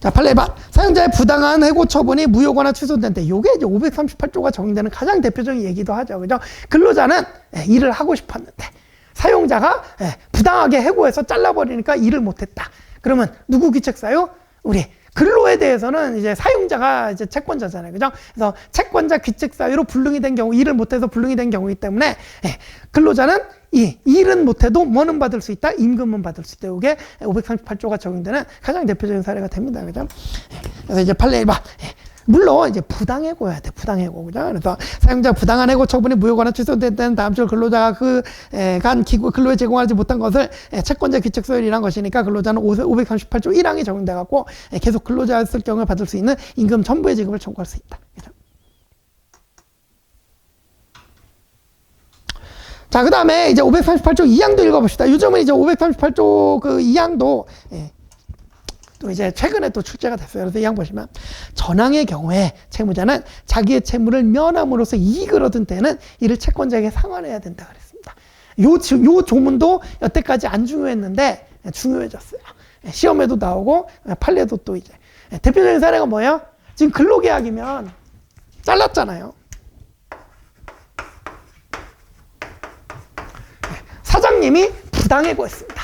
자, 판례 1번. 사용자의 부당한 해고 처분이 무효거나 취소된 때, 요게 이제 538조가 적용되는 가장 대표적인 얘기도 하죠. 그죠? 근로자는 일을 하고 싶었는데, 사용자가 부당하게 해고해서 잘라버리니까 일을 못했다. 그러면 누구 귀책사유? 우리 근로에 대해서는 이제 사용자가 이제 채권자잖아요. 그죠? 그래서 채권자 귀책사유로 불능이 된 경우, 일을 못해서 불능이 된 경우이기 때문에, 근로자는 일은 못해도 뭐는 받을 수 있다? 임금은 받을 수 있다. 이게 538조가 적용되는 가장 대표적인 사례가 됩니다. 그죠? 그래서 이제 판례 1번. 물론 이제 부당해고야 돼. 부당해고. 그죠? 그래서 사용자 부당한 해고 처분이 무효거나 취소된 때는 다음 주 근로자가 간 기구 근로에 제공하지 못한 것을 채권자 귀책소율이란 것이니까 근로자는 538조 1항이 적용돼 갖고 계속 근로자였을 경우에 받을 수 있는 임금 전부의 지급을 청구할 수 있다. 그죠? 자, 그 다음에 이제 538조 2항도 읽어봅시다. 요즘은 이제 538조 그 2항도 또 이제 최근에 또 출제가 됐어요. 그래서 이 항 보시면, 전항의 경우에 채무자는 자기의 채무를 면함으로써 이익을 얻은 때는 이를 채권자에게 상환해야 된다 그랬습니다. 요 조문도 여태까지 안 중요했는데 중요해졌어요. 시험에도 나오고 판례도 또 이제. 대표적인 사례가 뭐예요? 지금 근로계약이면 잘랐잖아요. 사장님이 부당해고했습니다.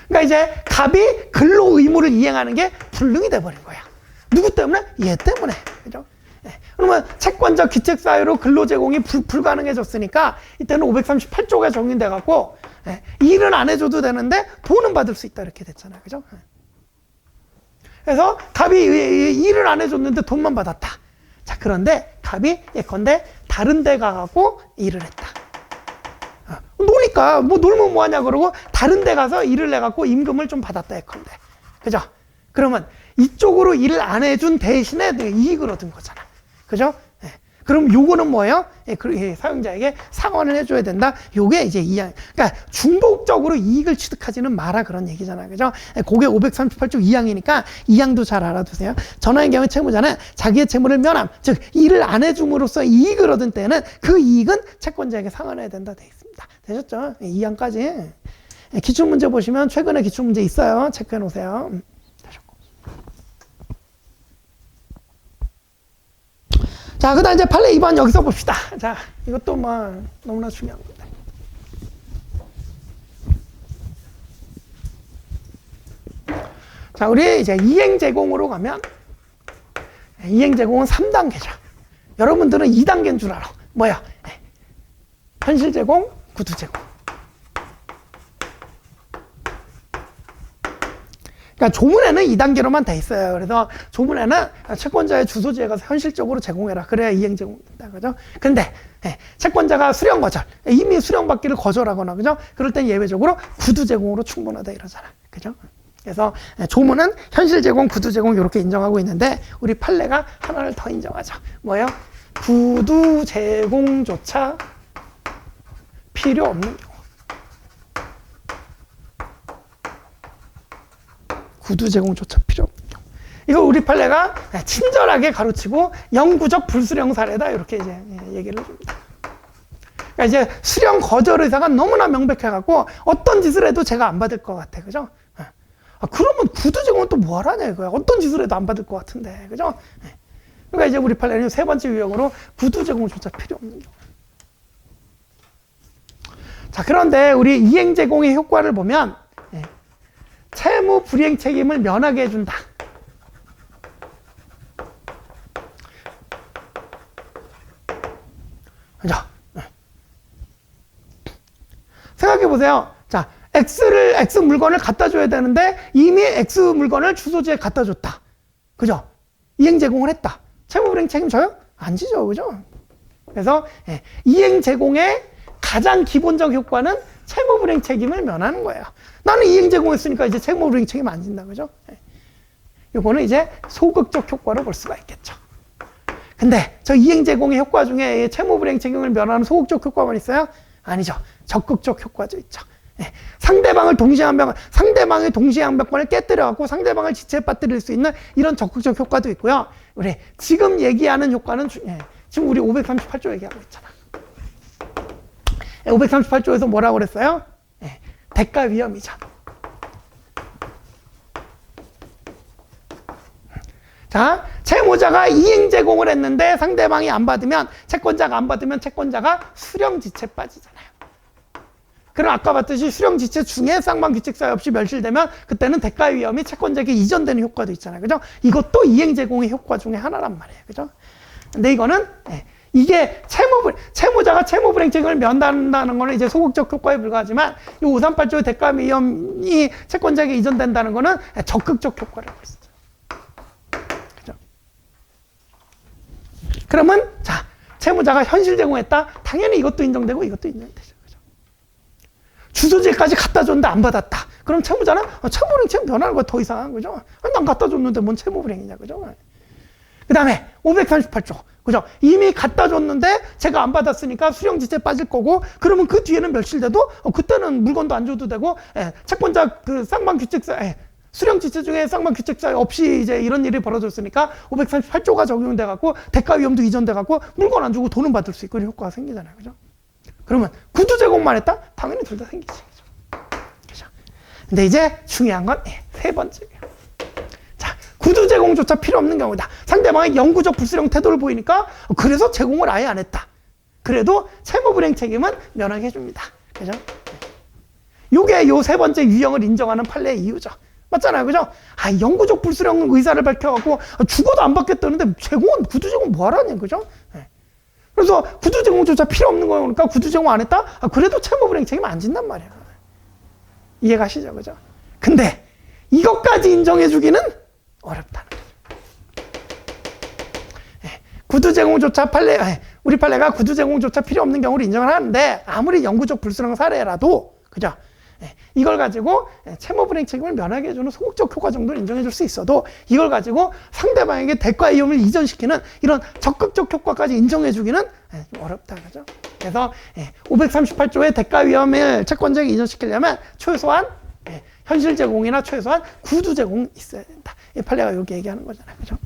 그러니까 이제 갑이 근로 의무를 이행하는 게 불능이 돼버린 거야. 누구 때문에? 얘 때문에. 그죠? 그러면 채권자 귀책 사유로 근로 제공이 불가능해졌으니까 이때는 538조가 적용돼 갖고 일은 안 해줘도 되는데 돈은 받을 수 있다 이렇게 됐잖아요. 그죠? 그래서 갑이 일을 안 해줬는데 돈만 받았다. 자, 그런데 갑이 예컨대 다른 데 가갖고 일을 했다. 노니까 뭐 놀면 뭐하냐 그러고 다른 데 가서 일을 해갖고 임금을 좀 받았다 예컨대. 그죠? 그러면 이쪽으로 일을 안 해준 대신에 이익을 얻은 거잖아. 그죠? 그럼 요거는 뭐예요? 사용자에게 상환을 해줘야 된다. 요게 이제 그러니까 중복적으로 이익을 취득하지는 마라 그런 얘기잖아요. 그죠? 그게 538조 2항이니까 2항도 잘 알아두세요. 전환의 경우 채무자는 자기의 채무를 면함, 즉 일을 안 해줌으로써 이익을 얻은 때는 그 이익은 채권자에게 상환해야 된다 돼 있습니다. 되셨죠? 2항까지. 기출문제 보시면 최근에 기출문제 있어요. 체크해 놓으세요. 자, 그 다음 이제 판례 2번 여기서 봅시다. 자, 이것도 뭐 너무나 중요한 건데. 자, 우리 이제 이행 제공으로 가면 이행 제공은 3단계죠. 여러분들은 2단계인 줄 알아. 뭐야? 현실 제공, 구두 제공. 그러니까 조문에는 2단계로만 돼 있어요. 그래서 조문에는 채권자의 주소지에 가서 현실적으로 제공해라. 그래야 이행 제공된다. 그죠? 근데 채권자가 수령 거절, 이미 수령받기를 거절하거나, 그죠? 그럴 땐 예외적으로 구두 제공으로 충분하다 이러잖아. 그죠? 그래서 조문은 현실 제공, 구두 제공 이렇게 인정하고 있는데 우리 판례가 하나를 더 인정하죠. 뭐예요? 구두 제공조차 필요 없는 경우. 구두 제공조차 필요 없는 경우. 이거 우리 판례가 친절하게 가로치고 영구적 불수령 사례다 이렇게 이제 얘기를 해줍니다. 그러니까 이제 수령 거절 의사가 너무나 명백해갖고 어떤 짓을 해도 제가 안 받을 것 같아, 그죠? 그러면 구두 제공은 또 뭐 하라냐 이거야. 어떤 짓을 해도 안 받을 것 같은데, 그죠? 그러니까 이제 우리 판례는 세 번째 유형으로 구두 제공조차 필요 없는 경우. 자, 그런데 우리 이행 제공의 효과를 보면 채무 불이행 책임을 면하게 해준다. 그죠? 생각해 보세요. 자, X 물건을 갖다 줘야 되는데 이미 X 물건을 주소지에 갖다 줬다. 그죠? 이행 제공을 했다. 채무 불이행 책임 져요? 안 지죠. 그죠? 그래서 이행 제공의 가장 기본적 효과는 채무 불이행 책임을 면하는 거예요. 나는 이행 제공했으니까 이제 채무 불이행 책임 안 진다. 그죠? 이거는 이제 소극적 효과로 볼 수가 있겠죠. 근데 저 이행 제공의 효과 중에 채무 불이행 책임을 면하는 소극적 효과만 있어요? 아니죠. 적극적 효과도 있죠. 상대방의 동시에 항변권을 깨뜨려갖고 상대방을 지체에 빠뜨릴 수 있는 이런 적극적 효과도 있고요. 우리 지금 얘기하는 효과는 지금 우리 538조 얘기하고 있잖아. 538조에서 뭐라고 그랬어요? 대가 위험이죠. 자, 채무자가 이행 제공을 했는데 상대방이 안 받으면, 채권자가 안 받으면 채권자가 수령 지체에 빠지잖아요. 그럼 아까 봤듯이 수령 지체 중에 쌍방 규칙 사유 없이 멸실되면 그때는 대가 위험이 채권자에게 이전되는 효과도 있잖아요. 그죠? 이것도 이행 제공의 효과 중에 하나란 말이에요. 그죠? 근데 이거는 이게 채무자가 채무 불이행 책임을 면한다는 거는 이제 소극적 효과에 불과하지만 이 538조의 대가 위험이 채권자에게 이전된다는 거는 적극적 효과를 볼 수 있죠. 그죠? 그러면 자, 채무자가 현실 제공했다. 당연히 이것도 인정되고 이것도 인정되죠. 그죠? 주소지까지 갖다 줬는데 안 받았다. 그럼 채무자는 채무 불이행 책임 면하는 거 더 이상한 거죠. 난 갖다 줬는데 뭔 채무 불이행이냐. 그죠? 그 다음에 538조. 그죠? 이미 갖다 줬는데 제가 안 받았으니까 수령지체에 빠질 거고, 그러면 그 뒤에는 멸실돼도 그때는 물건도 안 줘도 되고, 채권자 그 쌍방규칙사, 수령지체 중에 쌍방규칙사 없이 이제 이런 일이 벌어졌으니까 538조가 적용돼 갖고 대가 위험도 이전돼 갖고 물건 안 주고 돈은 받을 수 있고 이런 효과가 생기잖아요. 그죠? 그러면 구두 제공만 했다? 당연히 둘 다 생기지. 그죠? 근데 이제 중요한 건 세 번째. 구두 제공조차 필요 없는 경우다. 상대방이 영구적 불수령 태도를 보이니까 그래서 제공을 아예 안 했다. 그래도 채무 불이행 책임은 면하게 해줍니다. 그죠? 요게 요 세 번째 유형을 인정하는 판례의 이유죠. 맞잖아요. 그죠? 영구적 불수령 의사를 밝혀갖고 죽어도 안 받겠다는데 구두 제공 뭐 하라냐. 그죠? 그래서 구두 제공조차 필요 없는 거니까 구두 제공 안 했다? 그래도 채무 불이행 책임 안 진단 말이야. 이해가시죠? 그죠? 근데 이것까지 인정해주기는 어렵다는 거죠. 구두 제공조차 우리 판례가 구두 제공조차 필요 없는 경우를 인정을 하는데 아무리 영구적 불수령 사례라도, 그죠? 이걸 가지고 채무 불이행 책임을 면하게 해주는 소극적 효과 정도를 인정해줄 수 있어도 이걸 가지고 상대방에게 대가 위험을 이전시키는 이런 적극적 효과까지 인정해주기는 좀 어렵다, 그죠? 그래서 538조의 대가 위험을 채권자에게 이전시키려면 최소한 현실 제공이나 최소한 구두 제공이 있어야 된다. 이 판례가 이렇게 얘기하는 거잖아요. 그죠?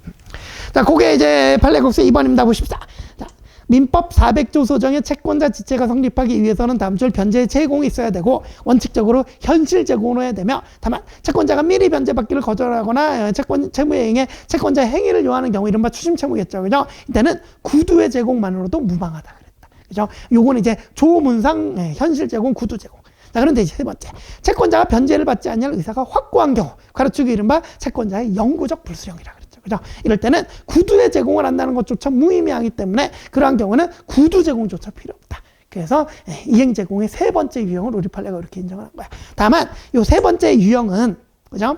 자, 그게 이제 판례 국세 2번입니다. 보십시다. 자, 민법 400조 소정의 채권자 지체가 성립하기 위해서는 다음 줄 변제의 제공이 있어야 되고 원칙적으로 현실 제공으로 해야 되며, 다만 채권자가 미리 변제받기를 거절하거나 채무행위에 채권자의 행위를 요하는 경우, 이른바 추심 채무겠죠. 그죠? 이때는 구두의 제공만으로도 무방하다 그랬다. 그죠? 요거는 이제 조문상 현실 제공, 구두 제공. 자, 그런데 이제 세 번째. 채권자가 변제를 받지 않을 의사가 확고한 경우, 가로치기 이른바 채권자의 영구적 불수령이라 그랬죠. 그죠? 이럴 때는 구두의 제공을 한다는 것조차 무의미하기 때문에 그러한 경우는 구두 제공조차 필요 없다. 그래서 이행 제공의 세 번째 유형을 우리 판례가 이렇게 인정을 한 거야. 다만 이 세 번째 유형은, 그죠?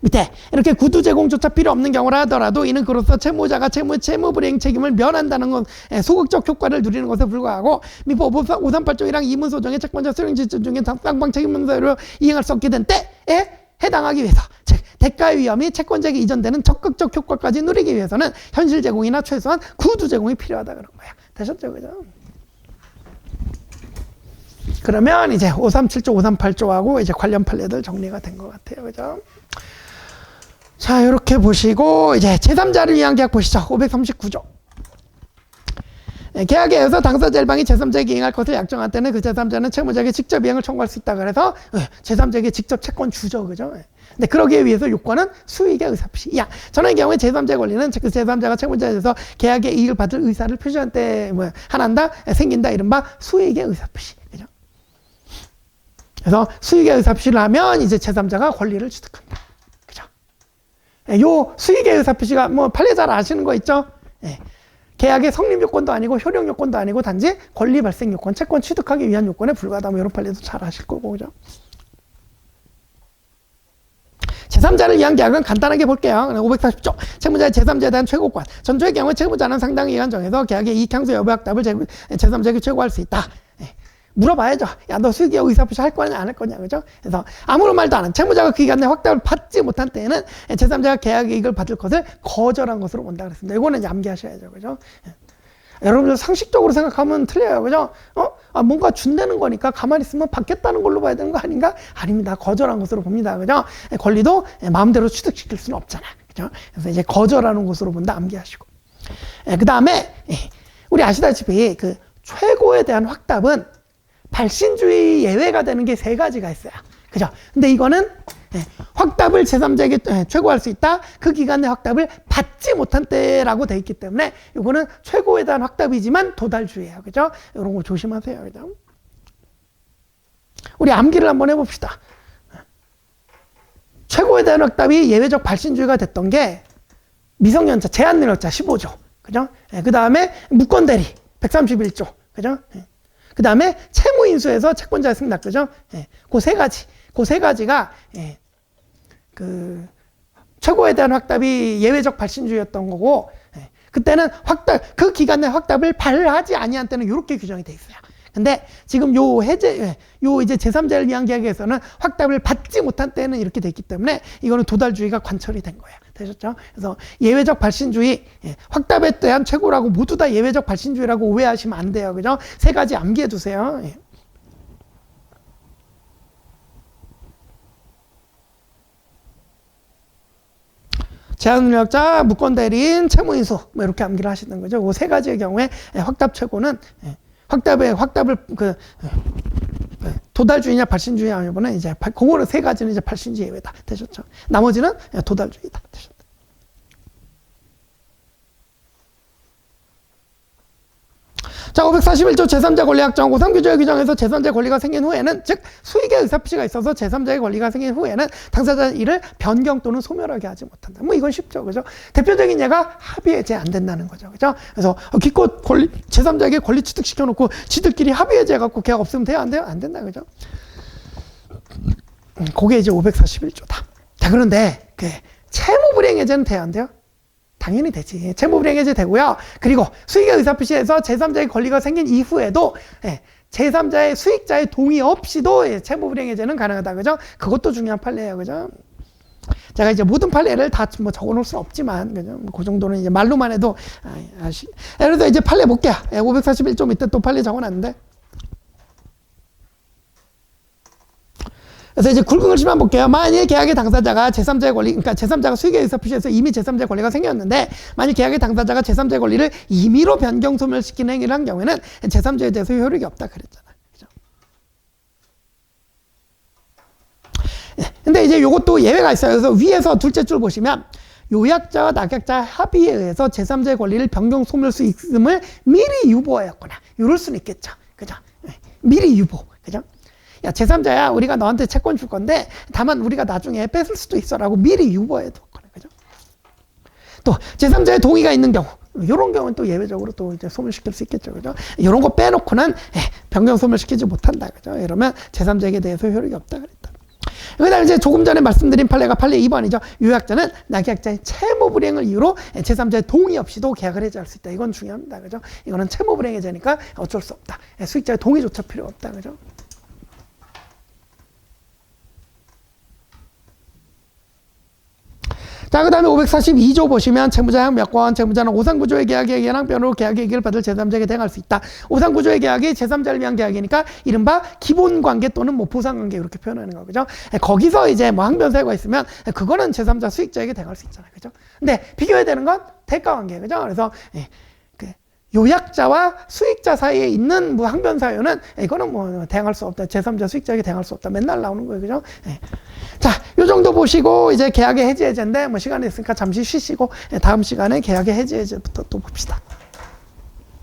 밑에 이렇게 구두 제공조차 필요 없는 경우라 하더라도 이는 그로써 채무자가 채무 불이행 책임을 면한다는 건 소극적 효과를 누리는 것에 불과하고 민법 538조 1항 이문소정의 채권자 수령지점 중에 쌍방 책임문서로 이행할 수 없게 된 때에 해당하기 위해서, 즉 대가의 위험이 채권자에게 이전되는 적극적 효과까지 누리기 위해서는 현실 제공이나 최소한 구두 제공이 필요하다 그런 거야. 되셨죠, 그죠? 그러면 이제 537조, 538조하고 이제 관련 판례들 정리가 된 것 같아요, 그죠? 자, 이렇게 보시고 이제 제3자를 위한 계약 보시죠. 539조. 계약에 의해서 당사자 일방이 제3자에게 이행할 것을 약정한 때는 그 제3자는 채무자에게 직접 이행을 청구할 수 있다. 그래서 제3자에게 직접 채권 주죠, 그죠? 근데 그러기 위해서 요건은 수익의 의사표시. 야, 전의 경우에 제3자의 권리는 그 제3자가 채무자에 대해서 계약의 이익을 받을 의사를 표시한 때 하나한다, 생긴다, 이른바 수익의 의사표시, 그죠? 그래서 수익의 의사표시를 하면 이제 제3자가 권리를 취득한다. 그죠? 요 수익의 의사표시가 판례 잘 아시는 거 있죠? 계약의 성립 요건도 아니고 효력 요건도 아니고 단지 권리 발생 요건, 채권 취득하기 위한 요건에 불과하다. 이런 판례도 잘 아실 거고, 그죠? 제3자를 위한 계약은 간단하게 볼게요. 540조. 채무자의 제3자에 대한 최고권. 전조의 경우에 채무자는 상당 기간 정해서 계약의 이익 향수 여부 확답을 제3자에게 최고할 수 있다. 물어봐야죠. 야, 너 수익의 의사표시 할 거냐, 안 할 거냐, 그죠? 그래서 아무런 말도 안 한 채무자가 그 기간 내 확답을 받지 못한 때에는 제3자가 계약 이익을 받을 것을 거절한 것으로 본다 그랬습니다. 이거는 이제 암기하셔야죠, 그죠? 여러분들 상식적으로 생각하면 틀려요, 그죠? 뭔가 준다는 거니까 가만히 있으면 받겠다는 걸로 봐야 되는 거 아닌가? 아닙니다. 거절한 것으로 봅니다, 그죠? 권리도 마음대로 취득시킬 수는 없잖아, 그죠? 그래서 이제 거절하는 것으로 본다, 암기하시고. 그 다음에 우리 아시다시피 그 최고에 대한 확답은 발신주의 예외가 되는 게 3가지가 있어요. 그죠? 근데 이거는 확답을 제3자에게 최고할 수 있다. 그 기간 내 확답을 받지 못한 때라고 돼 있기 때문에 이거는 최고에 대한 확답이지만 도달주의예요. 그죠? 이런 거 조심하세요. 그죠? 우리 암기를 한번 해봅시다. 최고에 대한 확답이 예외적 발신주의가 됐던 게 미성년자, 제한능력자 15조. 그죠? 그 다음에 무권대리 131조. 그죠? 그 다음에 채무인수에서 채권자의 승낙, 그죠? 그 3가지. 그 3가지가, 최고에 대한 확답이 예외적 발신주의였던 거고, 그때는 그 기간 내 확답을 발하지 아니한 때는 이렇게 규정이 돼 있어요. 근데 지금 이제 제3자를 위한 계약에서는 확답을 받지 못한 때는 이렇게 돼 있기 때문에 이거는 도달주의가 관철이 된 거예요. 되셨죠? 그래서 예외적 발신주의, 확답에 대한 최고라고 모두 다 예외적 발신주의라고 오해하시면 안 돼요. 그죠? 3가지 암기해 두세요. 제한능력자, 무권대리인, 채무인수 이렇게 암기를 하시는 거죠. 그 3가지의 경우에 확답 최고는 확답을 도달주의냐 발신주의냐 하면 이제 그거는 3가지는 이제 발신주의 예외다. 되셨죠? 나머지는 도달주의다. 되셨죠? 자, 541조 제3자 권리 확정 고3규정의 규정에서 제3자의 권리가 생긴 후에는, 즉 수익의 의사표시가 있어서 제3자의 권리가 생긴 후에는 당사자는 이를 변경 또는 소멸하게 하지 못한다. 이건 쉽죠, 그죠? 대표적인 예가 합의해제 안 된다는 거죠, 그죠? 그래서 기껏 제3자에게 권리 취득시켜놓고 지들끼리 합의해제 갖고 계약 없으면 돼요, 안 돼요? 안 된다, 그죠? 그게 이제 541조다. 자, 그런데 채무불이행해제는 돼요, 안 돼요? 당연히 되지. 채무불이행해제 되고요. 그리고 수익의 의사표시에서 제3자의 권리가 생긴 이후에도 제3자의 수익자의 동의 없이도 채무불이행해제는 가능하다. 그죠? 그것도 중요한 판례예요. 그죠? 제가 이제 모든 판례를 다 적어 놓을 수는 없지만, 그죠? 그 정도는 이제 말로만 해도 예를 들어 이제 판례 볼게요. 541조 밑에 또 판례 적어 놨는데. 그래서 이제 굵은 글씨만 볼게요. 만일 계약의 당사자가 제3자의 권리, 그러니까 제3자가 수익의 의사표시에서 이미 제3자의 권리가 생겼는데, 만일 계약의 당사자가 제3자의 권리를 임의로 변경 소멸시키는 행위를 한 경우에는 제3자에 대해서 효력이 없다 그랬잖아. 그죠? 근데 이제 요것도 예외가 있어요. 그래서 위에서 둘째 줄 보시면 요약자와 낙약자 합의에 의해서 제3자의 권리를 변경 소멸 수 있음을 미리 유보하였거나 이럴 수는 있겠죠. 그죠? 미리 유보. 그죠? 야, 제3자야, 우리가 너한테 채권 줄 건데, 다만 우리가 나중에 뺏을 수도 있어. 라고 미리 유보해 뒀거나, 그죠? 또, 제3자의 동의가 있는 경우, 이런 경우는 또 예외적으로 또 이제 소멸시킬 수 있겠죠. 그죠? 이런 거 빼놓고는, 변경 소멸시키지 못한다. 그죠? 이러면 제3자에게 대해서 효력이 없다. 그랬다. 그 다음에 이제 조금 전에 말씀드린 판례가 판례 2번이죠. 요약자는 낙약자의 채무 불이행을 이유로 제3자의 동의 없이도 계약을 해지할 수 있다. 이건 중요합니다. 그죠? 이거는 채무 불이행 해제니까 어쩔 수 없다. 수익자의 동의조차 필요 없다. 그죠? 자, 그 다음에 542조 보시면 채무자의 몇권, 채무자는 오상구조의 계약에 의한 항변으로 계약의 이익을 받을 제3자에게 대항할 수 있다. 오상구조의 계약이 제3자를 위한 계약이니까 이른바 기본관계 또는 뭐 보상관계 이렇게 표현하는 거죠. 거기서 이제 뭐 항변 사유가 있으면 그거는 제3자 수익자에게 대항할 수 있잖아요. 그죠? 근데 비교해야 되는 건 대가관계. 그죠? 그래서 요약자와 수익자 사이에 있는 뭐 항변 사유는 이거는 뭐 대항할 수 없다. 제3자 수익자에게 대항할 수 없다. 맨날 나오는 거예요. 그죠? 자, 요 정도 보시고 이제 계약의 해지 해제인데 뭐 시간이 있으니까 잠시 쉬시고 다음 시간에 계약의 해지 해제부터 또 봅시다.